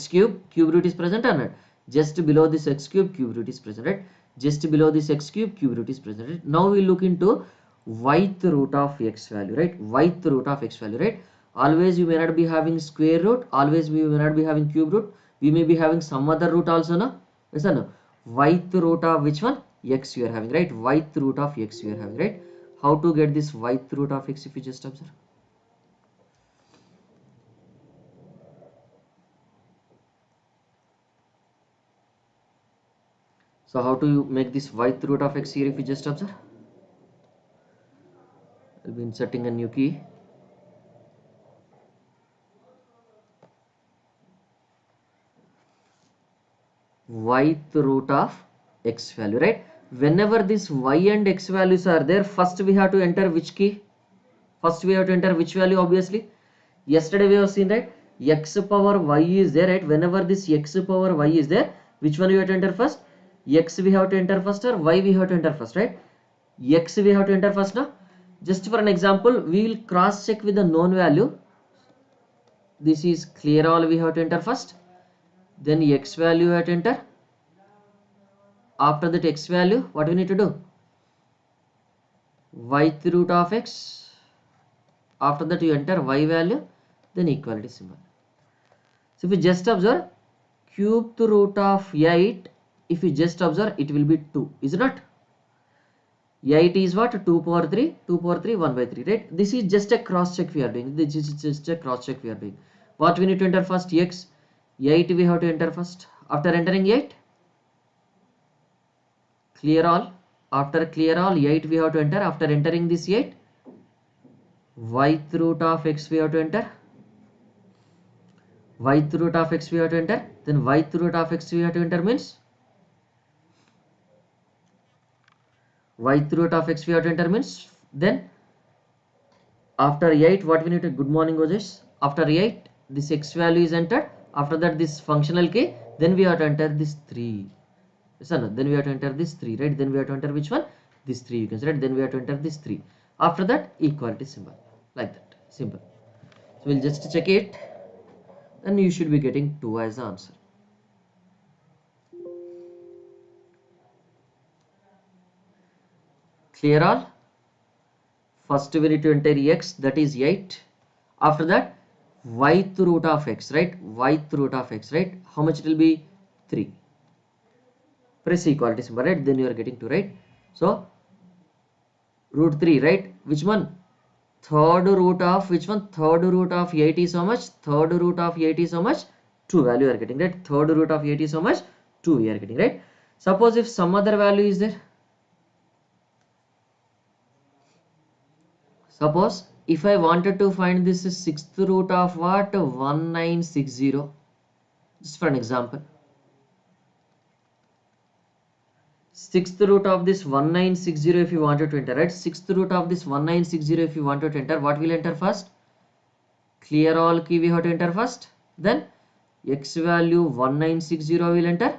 cube root is present or not? Just below this x cube root is present, right? Just below this x cube root is present, right? Now we look into yth root of x value, right? Yth root of x value, right? Always you may not be having square root, always we may not be having cube root, we may be having some other root also, no? Yes or no? Yth root of which one? X you are having, right? Yth root of x you are having, right? How to get this yth root of x if you just observe? So how to you make this yth root of x here? If you just observe, I'll be inserting a new key. Yth root of x value, right? Whenever this y and x values are there, first we have to enter which key? First we have to enter which value? Obviously, yesterday we have seen, right? X power y is there, right? Whenever this x power y is there, which one you have to enter first? X we have to enter first, or y we have to enter first, right? X we have to enter first now. Just for an example, we will cross check with the known value. This is clear all, we have to enter first. Then x value we have to enter. After that x value, what we need to do? Yth root of x. After that you enter y value, then equality symbol. So if you just observe, cubed root of 8, if you just observe, it will be 2, is it not? 8 is what? 2 power 3, 2 power 3, 1 by 3, right? This is just a cross check we are doing. This is just a cross check we are doing. What we need to enter first? X. 8 we have to enter first. After entering 8, clear all. After clear all, 8 we have to enter. After entering this 8, yth root of x we have to enter. Yth root of x we have to enter. Then yth root of x we have to enter means yth root of x we have to enter means, then after 8 what we need to, good morning Ojesh, after 8 this x value is entered. After that this functional key, then we have to enter this 3. Yes or no? Then we have to enter this 3, right? Then we have to enter which one? This 3, you can say, right? Then we have to enter this 3. After that equality symbol, like that, simple. So we'll just check it, and you should be getting 2 as the answer. Clear all? First we need to enter x, that is 8. After that yth root of x, right? Yth root of x, right? How much it will be? 3. Press equality symbol, right? Then you are getting 2, right? So root 3, right? Which one? Third root of which one? Third root of 8 is how much? Third root of 8 is how much? 2 value you are getting, right? Third root of 8 is how much? 2 we are getting, right? Suppose if some other value is there. Suppose if I wanted to find this sixth root of what? 1960. Just for an example. Sixth root of this 1960 if you wanted to enter, right? Sixth root of this 1960 if you wanted to enter, what will enter first? Clear all key we have to enter first. Then x value 1960 will enter.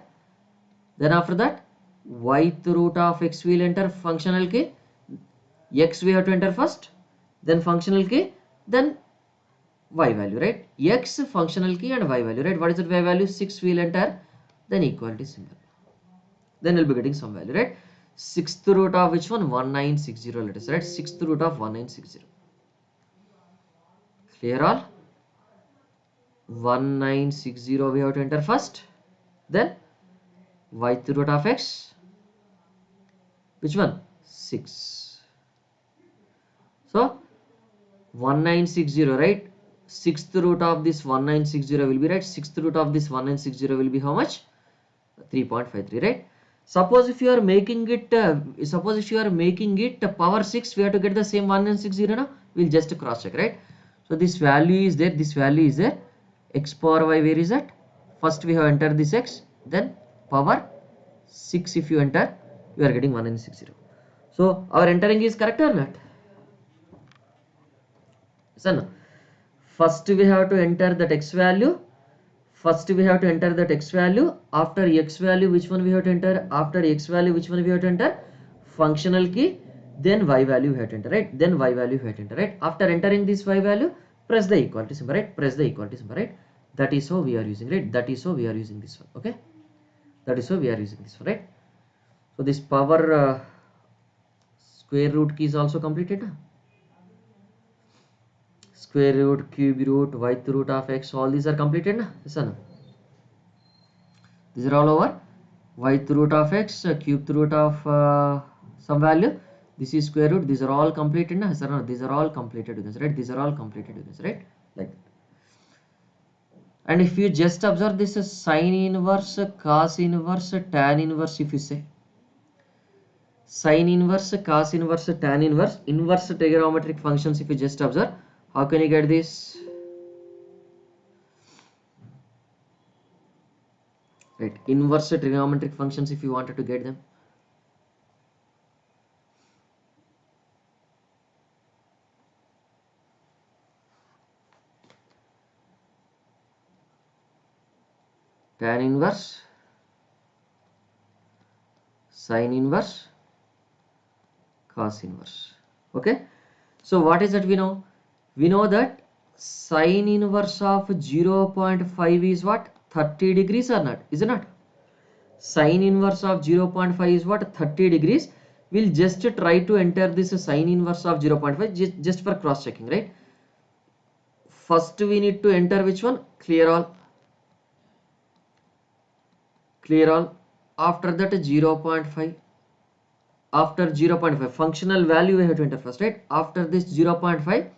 Then after that yth root of x will enter functional key. X we have to enter first. Then functional key. Then y value, right? X functional key and y value, right? What is that y value? 6 will enter. Then equality symbol. Then we'll be getting some value, right? Sixth root of which one? 1960, let us say, right? Sixth root of 1960. Clear all? 1960 we have to enter first. Then yth root of x, which one? 6. So 1960, right? Sixth root of this 1960 will be, right? Sixth root of this 1960 will be how much? 3.53, right? Suppose if you are making it power 6, we have to get the same 1960 now. We'll just cross check, right? So this value is there, this value is there. X power y, where is that? First we have entered this x, then power 6 if you enter, you are getting 1960. So our entering is correct or not? So no. First we have to enter that x value. First we have to enter that x value. After x value, which one we have to enter? After x value, which one we have to enter? Functional key. Then y value we have to enter, right? Then y value we have to enter, right? After entering this y value, press the equality symbol, right? Press the equality symbol, right? That is how we are using, right? That is how we are using this one, okay? That is how we are using this one, right? So this power square root key is also completed. Square root, cube root, yth root of x, all these are completed na? Yes or no? These are all over. Yth root of x, cubed root of some value, this is square root, these are all completed na? Yes or no? These are all completed, you can say, right? These are all completed, you can say, right? Like that. And if you just observe this sine inverse, cos inverse, tan inverse, if you say sine inverse, cos inverse, tan inverse, inverse trigonometric functions, if you just observe, how can you get this? Right, inverse trigonometric functions, if you wanted to get them. Tan inverse, sine inverse, cos inverse. Okay, so what is that we know? We know that sine inverse of 0.5 is what? 30 degrees or not? Is it not? Sine inverse of 0.5 is what? 30 degrees. We'll just try to enter this sine inverse of 0.5 just for cross checking, right? First we need to enter which one? Clear all. Clear all. After that 0.5. After 0.5 functional value we have to enter first, right? After this 0.5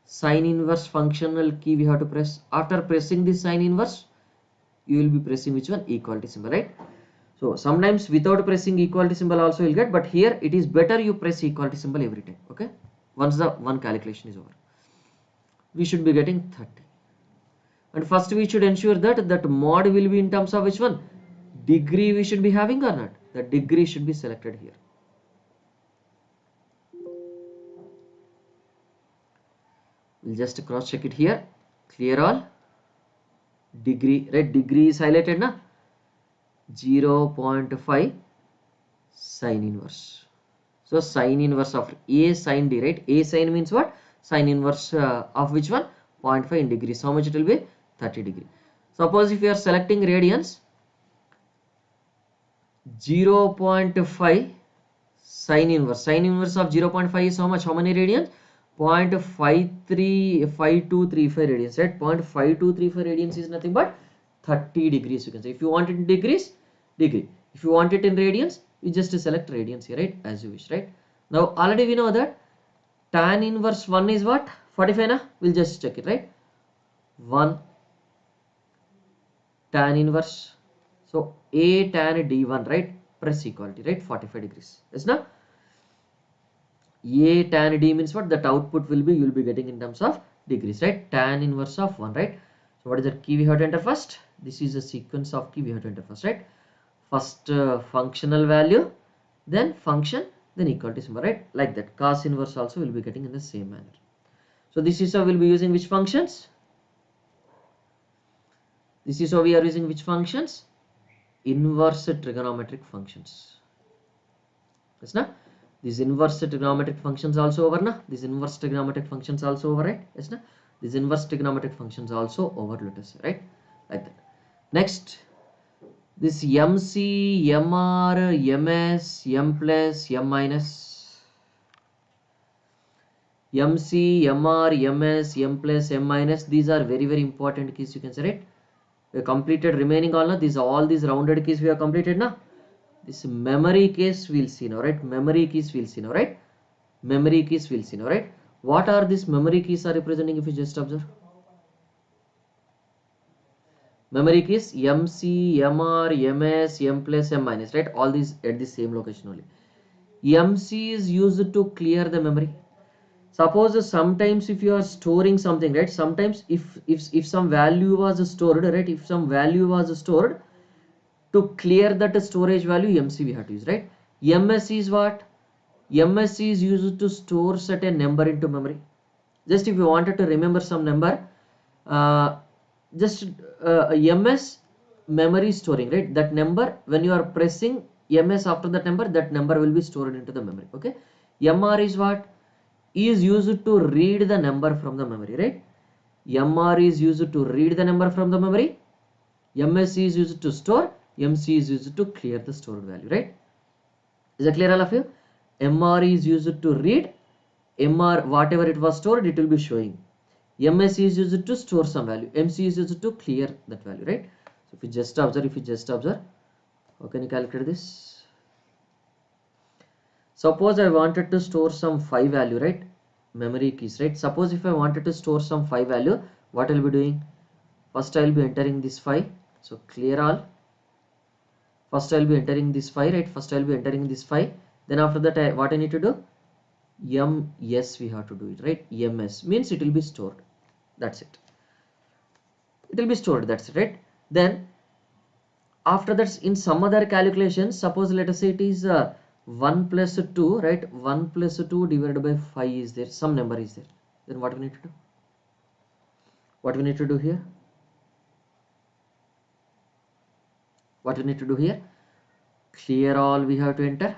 sine inverse functional key we have to press. After pressing this sine inverse, you will be pressing which one? Equality symbol, right? So sometimes without pressing equality symbol also you'll get, but here it is better you press equality symbol every time. Okay, once the one calculation is over, we should be getting 30. And first we should ensure that mod will be in terms of which one? Degree we should be having or not? The degree should be selected here. We'll just cross check it here. Clear all. Degree, right? Degree is highlighted na. 0.5 sine inverse. So sine inverse of A sine D, right? A sine means what? Sine inverse of which one? 0.5 in degrees. How much it will be? 30 degree. Suppose if you are selecting radians, 0.5 sine inverse. Sine inverse of 0.5 is how much? How many radians? 0.535235 radians, right? 0.5235 radians is nothing but 30 degrees. You can say if you want it in degrees, degree. If you want it in radians, you just select radians here, right? As you wish, right? Now already we know that tan inverse 1 is what? 45 na? We'll just check it, right? 1 tan inverse. So A tan D1, right? Press equality, right? 45 degrees. Yes, now A tan D means what? That output will be, you will be getting in terms of degrees, right? Tan inverse of 1, right? So what is the key we have to enter first? This is a sequence of key we have to enter first, right? First functional value, then function, then equality symbol, right? Like that. Cos inverse also will be getting in the same manner. So this is how we'll be using which functions? This is how we are using which functions? Inverse trigonometric functions. Yes, na? These inverse trigonometric functions also over, na? These inverse trigonometric functions also over, right? Yes, na? These inverse trigonometric functions also over, let us say, right? Like that. Next, this MC, MR, MS, M plus, M minus. MC, MR, MS, M plus, M minus. These are very, very important keys, you can say, right? We have completed remaining all, na? These all these rounded keys we have completed, na? This memory case we'll see now, right? Memory keys we'll see now, right? Memory keys we'll see now, right? What are these memory keys are representing if you just observe? Memory keys MC, MR, MS, M plus, M minus, right? All these at the same location only. MC is used to clear the memory. Suppose sometimes if you are storing something, right? Sometimes if some value was stored, right? If some value was stored, to clear that storage value, MC we have to use, right? MS is what? MS is used to store certain number into memory. Just if you wanted to remember some number, just MS memory storing, right? That number, when you are pressing MS after that number will be stored into the memory. Okay. MR is what? Is used to read the number from the memory, right? MR is used to read the number from the memory. MS is used to store. MC is used to clear the stored value, right? Is that clear, all of you? MR is used to read. MR, whatever it was stored, it will be showing. MS is used to store some value. MC is used to clear that value, right? So if you just observe, how can you calculate this? Suppose I wanted to store some 5 value, right? Memory keys, right? Suppose if I wanted to store some 5 value, what I'll be doing? First I will be entering this 5. So clear all. First I will be entering this 5, right? First I will be entering this 5. Then after that, what I need to do? MS we have to do it, right? MS means it will be stored. That's it. It will be stored. That's it, right? Then after that, in some other calculations, suppose let us say it is 1 plus 2, right? 1 plus 2 divided by 5 is there. Some number is there. Then what we need to do? What we need to do here? What we need to do here? Clear all we have to enter.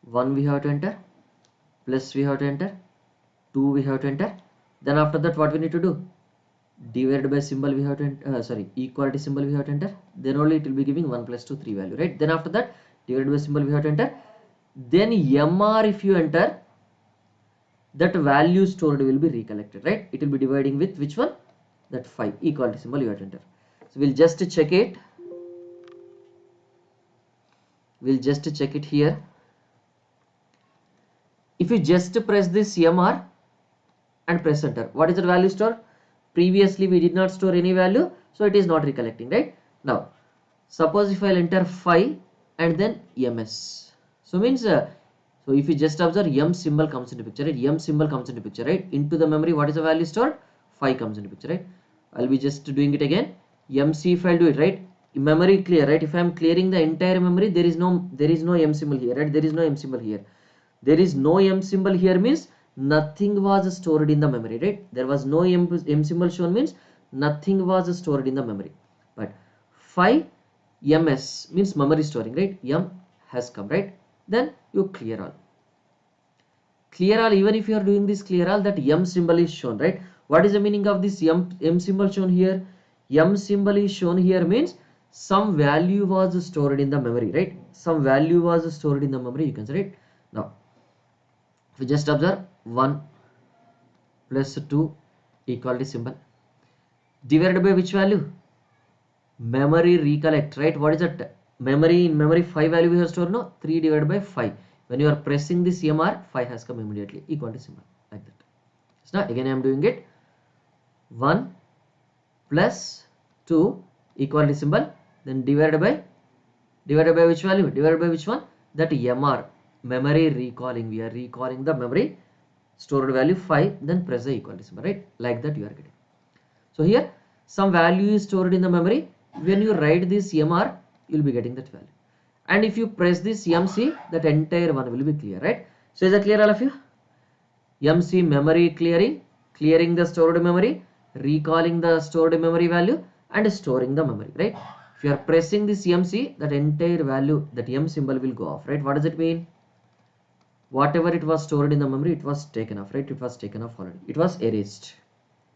1 we have to enter. Plus we have to enter. 2 we have to enter. Then after that, what we need to do? Divided by symbol we have to enter, equality symbol we have to enter. Then only it will be giving 1 plus 2 3 value, right? Then after that, divided by symbol we have to enter. Then MR if you enter, that value stored will be recollected, right? It will be dividing with which one? That 5, equality symbol you have to enter. So we'll just check it. We'll just check it here. If you just press this MR and press enter, what is the value stored? Previously we did not store any value, so it is not recollecting, right? Now suppose if I'll enter 5 and then MS, so means so if you just observe, M symbol comes into picture, right? M symbol comes into picture, right? Into the memory, what is the value stored? 5 comes into picture, right? I'll be just doing it again. MC if I'll do it, right? Memory clear, right? If I'm clearing the entire memory, there is no M symbol here, right? There is no M symbol here. There is no M symbol here means nothing was stored in the memory, right? There was no M symbol shown means nothing was stored in the memory. But 5 MS means memory storing, right? M has come, right? Then you clear all. Clear all, even if you are doing this clear all, that M symbol is shown, right? What is the meaning of this M symbol shown here? M symbol is shown here means some value was stored in the memory, right? Some value was stored in the memory, you can say, right? Now if you just observe, 1 plus 2 equality symbol divided by which value? Memory recollect, right? What is that? Memory, in memory 5 value we have stored, no? 3 divided by 5. When you are pressing this MR, 5 has come immediately, equality symbol, like that. So now again I am doing it. 1 plus 2 equality symbol, then divided by which value? Divided by which one? That MR, memory recalling. We are recalling the memory stored value 5, then press the equality symbol, right? Like that you are getting. So here some value is stored in the memory. When you write this MR, you will be getting that value. And if you press this MC, that entire one will be clear, right? So is that clear, all of you? MC memory clearing the stored memory, recalling the stored memory value, and storing the memory, right? If you are pressing this MC, that entire value, that M symbol will go off, right? What does it mean? Whatever it was stored in the memory, it was taken off, right? It was taken off already. It was erased.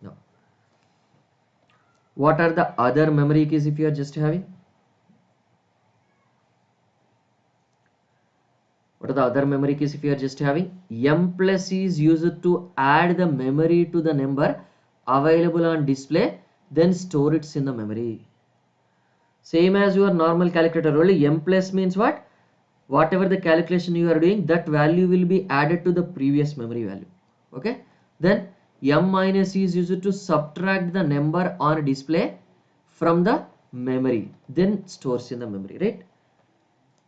Now, what are the other memory keys if you are just having? What are the other memory keys if you are just having? M plus is used to add the memory to the number available on display, then store it in the memory. Same as your normal calculator, only M plus means what? Whatever the calculation you are doing, that value will be added to the previous memory value. Okay. Then M minus is used to subtract the number on display from the memory, then stores in the memory, right?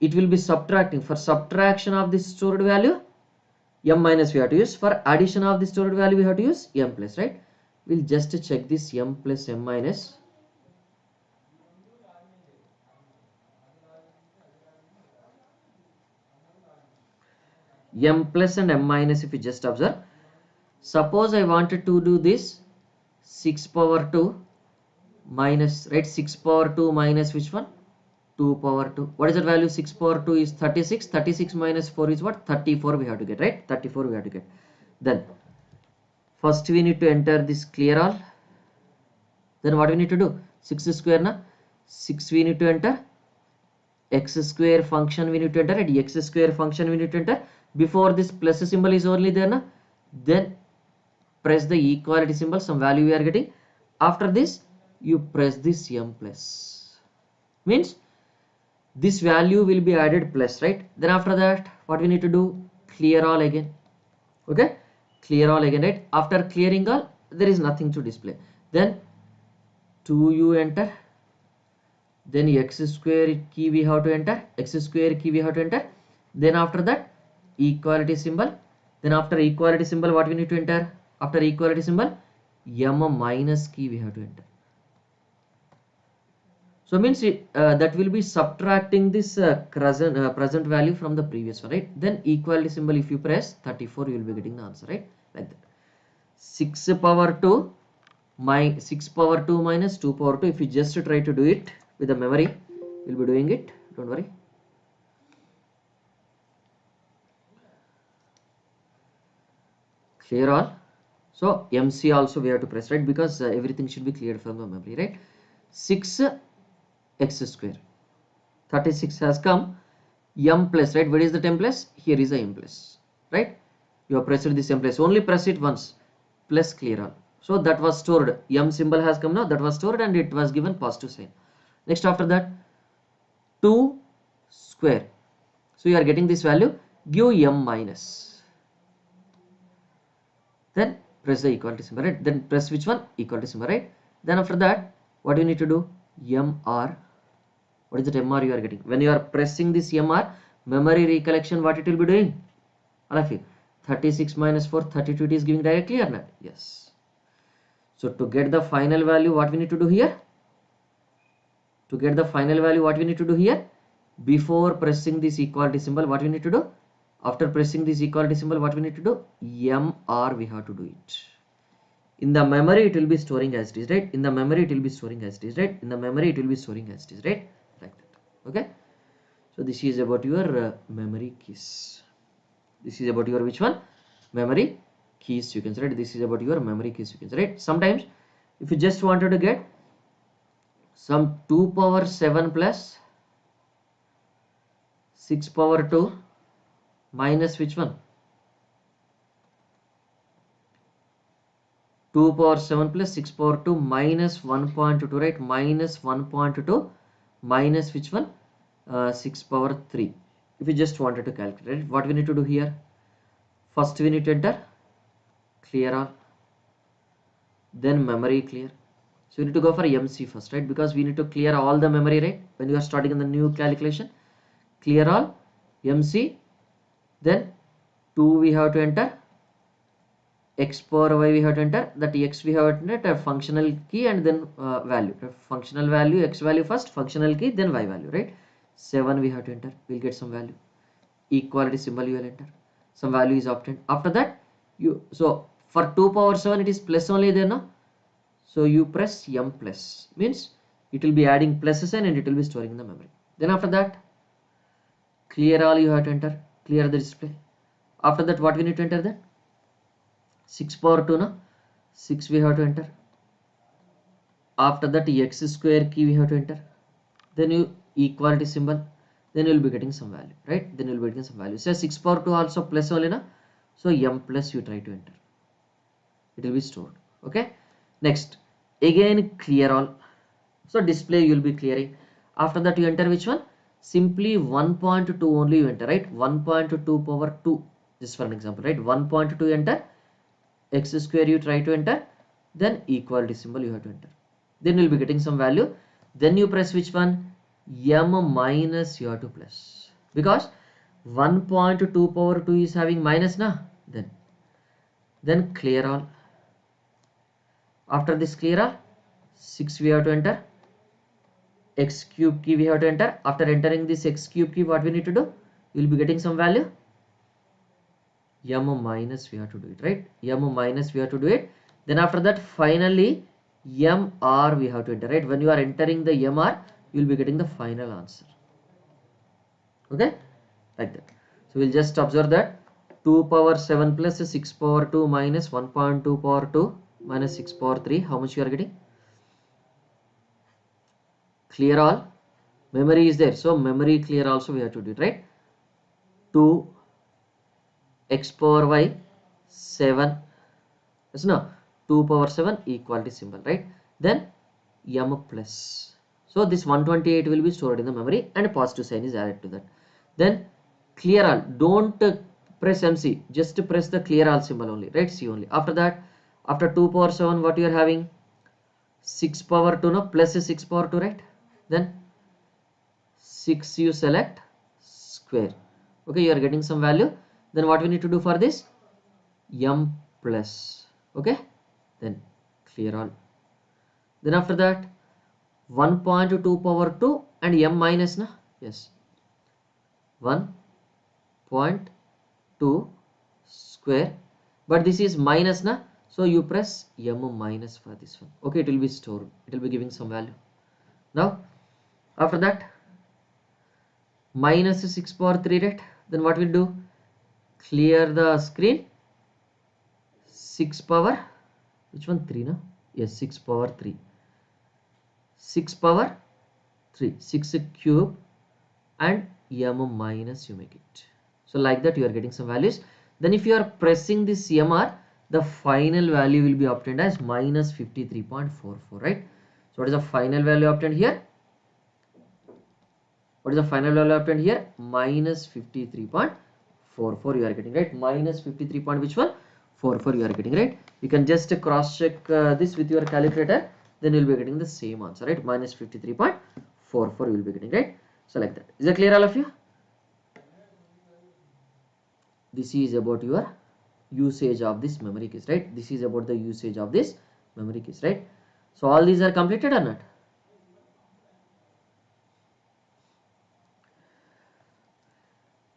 It will be subtracting. For subtraction of this stored value, M minus we have to use. For addition of the stored value, we have to use M plus, right? We'll just check this M plus M minus. M plus and M minus, if you just observe, suppose I wanted to do this 6 power 2 minus, right? 6 power 2 minus which one? 2 power 2. What is the value? 6 power 2 is 36. 36 minus 4 is what? 34 we have to get, right? 34 we have to get. Then first we need to enter this clear all. Then what we need to do? 6 square na? 6 we need to enter. X square function we need to enter, and X square function we need to enter. Before this plus symbol is only there na? Then press the equality symbol, some value we are getting. After this you press this M plus, means this value will be added plus, right? Then after that what we need to do? Clear all again. Okay, clear all again, right? After clearing all, there is nothing to display. Then 2 you enter, then x square key we have to enter, x square key we have to enter, then after that equality symbol, then after equality symbol what we need to enter, after equality symbol m minus key we have to enter. So means that will be subtracting this present value from the previous one, right? Then equality symbol if you press 34, you will be getting the answer, right? Like that. 6 power 2 6 power 2 minus 2 power 2. If you just try to do it with the memory, you'll be doing it. Don't worry. Clear all. So MC also we have to press, right? Because everything should be cleared from the memory, right? 6 x square. 36 has come. M plus, right? Where is the m plus? Here is the m plus, right? You have pressed this m plus. Only press it once. Plus clear all. So that was stored. M symbol has come now. That was stored and it was given positive sign. Next after that 2 square. So you are getting this value. Give m minus. Then press the equality symbol, right? Then press which one? Equality symbol, right? Then after that what you need to do? MR. What is that MR you are getting? When you are pressing this MR, memory recollection, what it will be doing? All of you. 36 minus 4, 32, it is giving directly or not? Yes. So to get the final value, what we need to do here? To get the final value, what we need to do here? Before pressing this equality symbol, what we need to do? After pressing this equality symbol, what we need to do? MR we have to do it. In the memory, it will be storing as it is, right? In the memory, it will be storing as it is, right? In the memory, it will be storing as it is, right? Like that. Okay. So this is about your memory keys. This is about your which one? Memory keys, you can say, right? This is about your memory keys, you can say, right? Sometimes if you just wanted to get some 2 power 7 plus 6 power 2 minus which one? 2 power 7 plus 6 power 2 minus 1.2, right? Minus 1.2 minus which one? 6 power 3. If you just wanted to calculate it, what we need to do here? First we need to enter clear all, then memory clear. So you need to go for MC first, right? Because we need to clear all the memory, right? When you are starting in the new calculation, clear all, MC, then 2 we have to enter, x power y we have to enter, that x we have to enter a functional key and then value. Functional value, x value first, functional key, then y value, right? 7 we have to enter, we'll get some value. Equality symbol you will enter, some value is obtained. After that, so for 2 power 7 it is plus only there now. So you press m plus, means it will be adding plus sign and it will be storing in the memory. Then after that, clear all you have to enter, clear the display. After that, what we need to enter then? 6 power 2 now, 6 we have to enter. After that, x square key we have to enter. Then you equality symbol, then you will be getting some value, right? Then you will be getting some value. Say 6 power 2 also plus only na, so m plus you try to enter. It will be stored. Okay. Next, again clear all. So display you will be clearing. After that, you enter which one? Simply 1.2 only you enter, right? 1.2 power 2. Just for an example, right? 1.2 enter. X square you try to enter. Then equality symbol you have to enter. Then you will be getting some value. Then you press which one? M minus you have to plus. Because 1.2 power 2 is having minus na. Then clear all. After this clear all, 6 we have to enter, x cube key we have to enter. After entering this x cube key, what we need to do? You will be getting some value. M minus we have to do it, right? M minus we have to do it. Then after that, finally MR we have to enter, right? When you are entering the MR, you will be getting the final answer. Okay, like that. So we'll just observe that 2 power 7 plus 6 power 2 minus 1.2 power 2 minus 6 power 3. How much you are getting? Clear all. Memory is there, so memory clear also we have to do it, right? 2 x power y 7. Yes, no, 2 power 7 equality symbol, right? Then m plus. So this 128 will be stored in the memory and a positive sign is added to that. Then clear all. Don't press MC. Just press the clear all symbol only, right? C only. After that, after 2 power 7, what you are having? 6 power 2 no, plus 6 power 2, right? Then 6 you select square. Okay, you are getting some value. Then what we need to do for this? M plus. Okay, then clear all. Then after that 1.2 power 2 and m minus na, yes, 1.2 square, but this is minus na, so you press m minus for this one. Okay, it will be stored, it will be giving some value. Now after that minus 6 power 3, right? Then what we'll do? Clear the screen. 6 power, which one? 3 no? Yes, 6 power 3. 6 power 3, 6 cube and m minus you make it. So like that you are getting some values. Then if you are pressing this mr, the final value will be obtained as minus 53.44, right? So what is the final value obtained here? What is the final value obtained here? Minus 53.44 you are getting, right? Minus 53 point which one? 44 you are getting, right? You can just cross check this with your calculator, then you will be getting the same answer, right? Minus 53.44 you will be getting, right? So like that. Is that clear all of you? This is about your usage of this memory keys, right? This is about the usage of this memory keys, right? So all these are completed or not?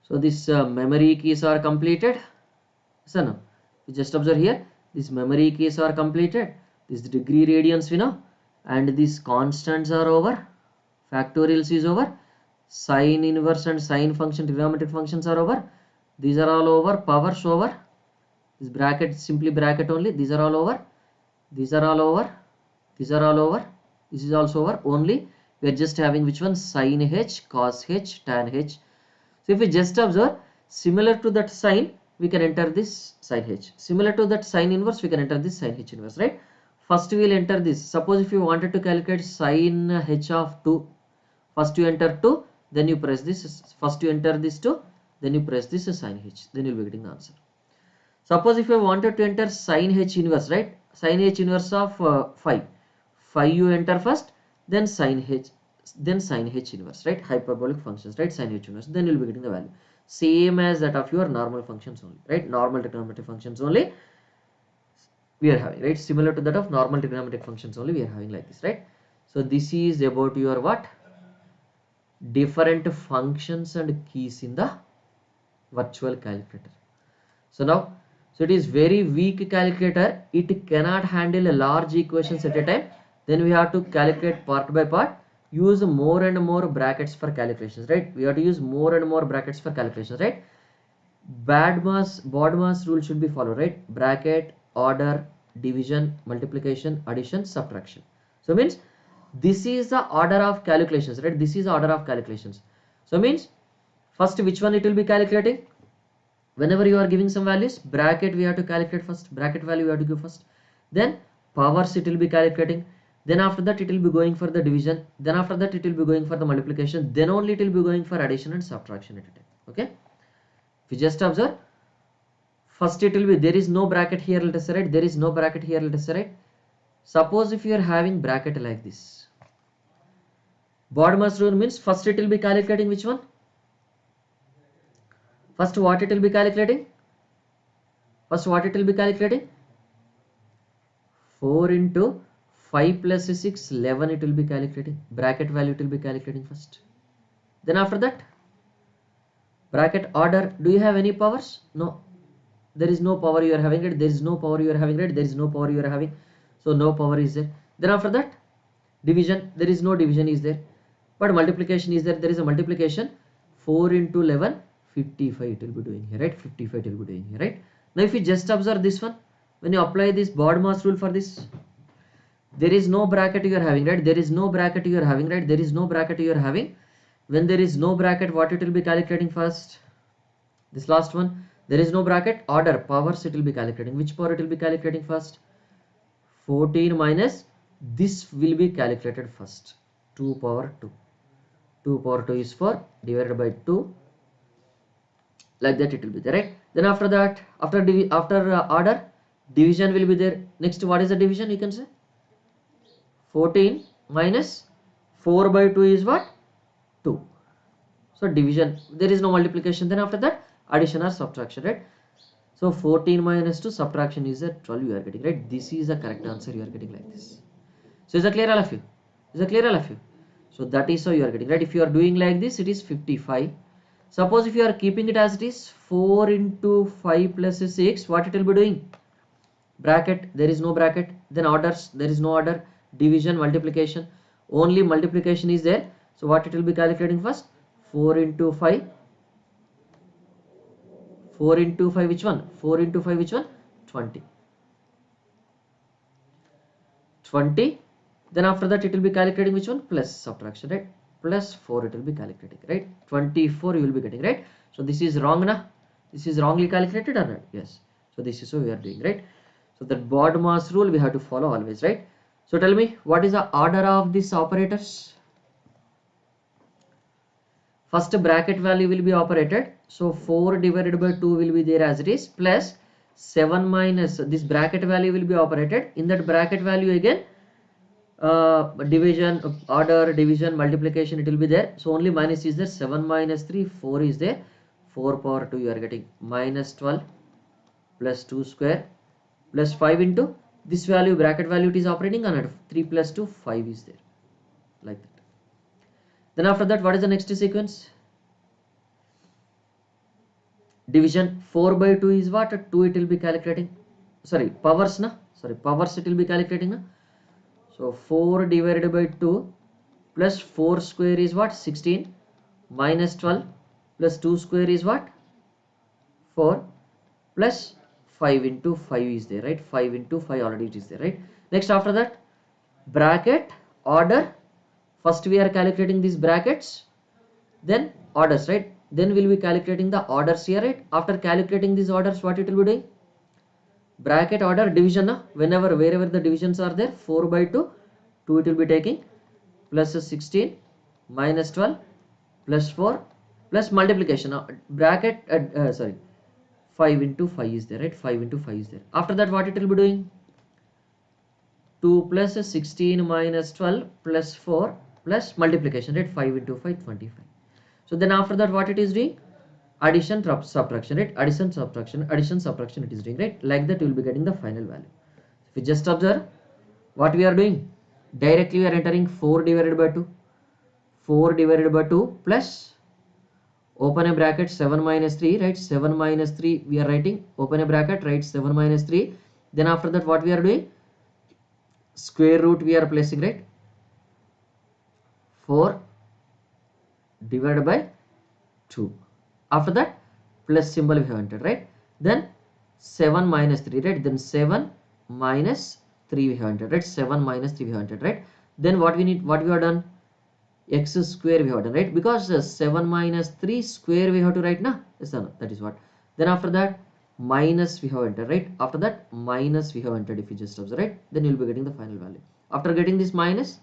So this memory keys are completed. So no, you just observe here, these memory keys are completed, this degree radians we know, and these constants are over, factorials is over, sine inverse and sine function, trigonometric functions are over, these are all over, powers over, this bracket simply bracket only, these are all over, these are all over, these are all over, this is also over, only we are just having which one? Sine h, cos h, tan h. So if we just observe, similar to that sine, we can enter this sine h. Similar to that sine inverse, we can enter this sine h inverse, right? First we will enter this. Suppose if you wanted to calculate sine h of 2, first you enter 2, then you press this. First you enter this 2, then you press this sine h. Then you will be getting the answer. Suppose if you wanted to enter sine h inverse, right? Sine h inverse of 5. 5 you enter first, then sine h inverse, right? Hyperbolic functions, right? Sine h inverse, then you will be getting the value same as that of your normal functions only, right? Normal trigonometric functions only we are having, right? Similar to that of normal trigonometric functions only we are having like this, right? So this is about your what? Different functions and keys in the virtual calculator. So now, so it is very weak calculator, it cannot handle a large equations at a time, then we have to calculate part by part, use more and more brackets for calculations, right? We have to use more and more brackets for calculations, right? BODMAS rule should be followed, right? Bracket, order, division, multiplication, addition, subtraction. So means this is the order of calculations, right? This is the order of calculations. So means first which one it will be calculating? Whenever you are giving some values, bracket we have to calculate first, bracket value we have to give first, then powers it will be calculating, then after that it will be going for the division, then after that it will be going for the multiplication, then only it will be going for addition and subtraction at a time. Okay, if you just observe, first it will be, there is no bracket here, let us say, right? There is no bracket here, let us say, right? Suppose if you are having bracket like this, BODMAS rule means first it will be calculating which one? First what it will be calculating? First what it will be calculating? 4 into 5 plus 6, 11 it will be calculating. Bracket value it will be calculating first. Then after that, bracket order, do you have any powers? No. There is no power you are having, right? There is no power you are having, right? There is no power you are having. So no power is there. Then after that, division, there is no division is there. But multiplication is there. There is a multiplication. 4 into 11, 55 it will be doing here, right? 55 it will be doing here, right? Now if you just observe this one, when you apply this BODMAS rule for this, there is no bracket you are having, right? There is no bracket you are having, right? There is no bracket you are having. When there is no bracket, what it will be calculating first? This last one, there is no bracket, order, powers it will be calculating. Which power it will be calculating first? 14 minus, this will be calculated first. 2 power 2. 2 power 2 is 4 divided by 2. Like that it will be there, right? Then after that, after order, division will be there. Next, what is the division? You can say 14 minus 4 by 2 is what? 2. So division, there is no multiplication. Then after that, addition or subtraction, right? So 14 minus 2, subtraction is a 12 you are getting, right? This is the correct answer you are getting like this. So is it clear all of you? Is it clear all of you? So that is how you are getting, right? If you are doing like this, it is 55. Suppose if you are keeping it as it is 4 into 5 plus 6, what it will be doing? Bracket, there is no bracket. Then orders, there is no order. Division, multiplication, only multiplication is there. So what it will be calculating first? 4 into 5. 4 into 5 which one? 4 into 5 which one? 20. 20. Then after that it will be calculating which one? Plus subtraction, right? Plus 4 it will be calculating, right? 24 you will be getting, right? So this is wrong na? This is wrongly calculated or not? Yes. So this is what we are doing, right? So that bod mass rule we have to follow always, right? So tell me, what is the order of these operators? First bracket value will be operated. So 4 divided by 2 will be there as it is, plus 7 minus this bracket value will be operated. In that bracket value again, division, order, division, multiplication, it will be there. So only minus is there. 7 minus 3, 4 is there. 4 power 2 you are getting minus 12 plus 2 square plus 5 into this value, bracket value it is operating on it. 3 plus 2, 5 is there, like that. Then after that, what is the next sequence? Division. 4 by 2 is what? 2 it will be calculating. Sorry, powers na? Sorry, powers it will be calculating na? So 4 divided by 2 plus 4 square is what? 16 minus 12 plus 2 square is what? 4 plus 5 into 5 is there, right? 5 into 5 already it is there, right? Next after that, bracket, order. First we are calculating these brackets, then orders, right? Then we'll be calculating the orders here, right? After calculating these orders, what it will be doing? Bracket, order, division, whenever, wherever the divisions are there, 4 by 2, 2 it will be taking, plus 16 minus 12 plus 4 plus multiplication, bracket, sorry, 5 into 5 is there, right? 5 into 5 is there. After that, what it will be doing? 2 plus 16 minus 12 plus 4 plus multiplication, right? 5 into 5, 25. So then after that, what it is doing? Addition, subtraction, right? Addition, subtraction it is doing, right? Like that you will be getting the final value. If you just observe what we are doing, directly we are entering 4 divided by 2. 4 divided by 2 plus, open a bracket, 7 minus 3, right? 7 minus 3 we are writing, open a bracket, right? 7 minus 3. Then after that, what we are doing? Square root we are placing, right? 4 divided by 2. After that, plus symbol we have entered, right? Then 7 minus 3, right? Then 7 minus 3 we have entered, right? 7 minus 3 we have entered, right? Then what we need, what we have done? X square we have done, right? Because 7 minus 3 square we have to write now. Yes, no, that is what. Then after that, minus we have entered, right? After that, minus we have entered. If you just observe, right? Then you will be getting the final value. After getting this minus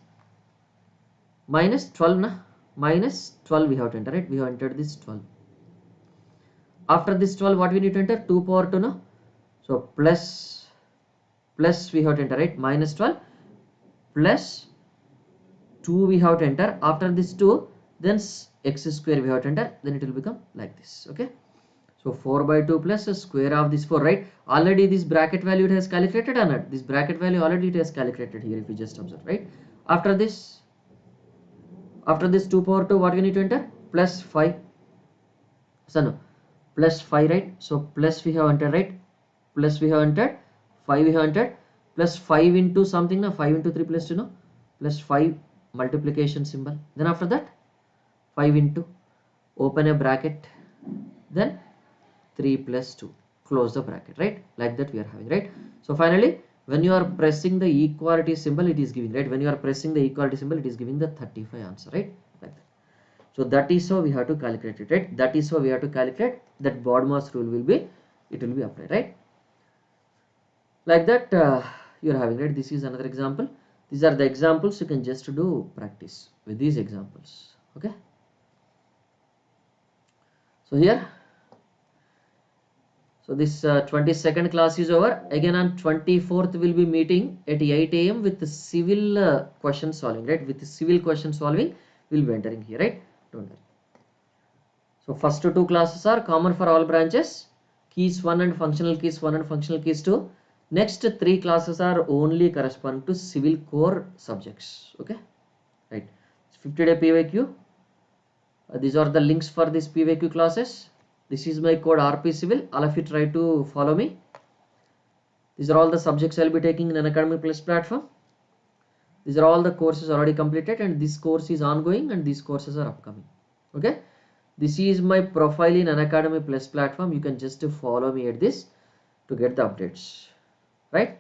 12 na, minus 12 we have to enter, right? We have entered this 12. After this 12, what we need to enter? 2 power 2 no? So plus we have to enter, right? Minus 12 plus 2 we have to enter. After this 2, then x square we have to enter. Then it will become like this. Okay. So 4 by 2 plus the square of this 4, right? Already this bracket value it has calculated or not? This bracket value already it has calculated here if you just observe, right? After this 2 power 2, what we need to enter? Plus 5. So no, plus 5, right? So plus we have entered, right? Plus we have entered, 5 we have entered, plus 5 into something, no? 5 into 3 plus 2, no? Plus 5 multiplication symbol. Then after that, 5 into, open a bracket, then 3 plus 2, close the bracket, right? Like that we are having, right? So finally, when you are pressing the equality symbol, it is giving, right? When you are pressing the equality symbol, it is giving the 35 answer, right? Like that. So that is how we have to calculate it, right? That is how we have to calculate that BODMAS rule will be, it will be applied, right? Like that you are having, right? This is another example. These are the examples. You can just do practice with these examples. Okay. So here So this 22nd class is over. Again on 24th we'll be meeting at 8 a.m. with the civil question solving, right? With the civil question solving we'll be entering here, right? Don't worry. So first two classes are common for all branches, keys 1 and functional keys 1 and functional keys 2. Next three classes are only correspond to civil core subjects. Okay, right? 50-day PYQ. These are the links for this PYQ classes. This is my code RP Civil. All of you try to follow me. These are all the subjects I'll be taking in Unacademy Plus platform. These are all the courses already completed, and this course is ongoing and these courses are upcoming. Okay, this is my profile in Unacademy Plus platform. You can just follow me at this to get the updates, right?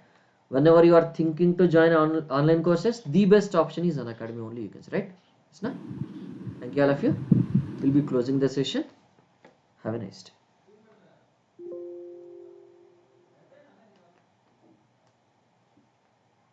Whenever you are thinking to join online courses, the best option is Unacademy only, you can say, right? It's not. Thank you all of you. We'll be closing the session. Have a nice day.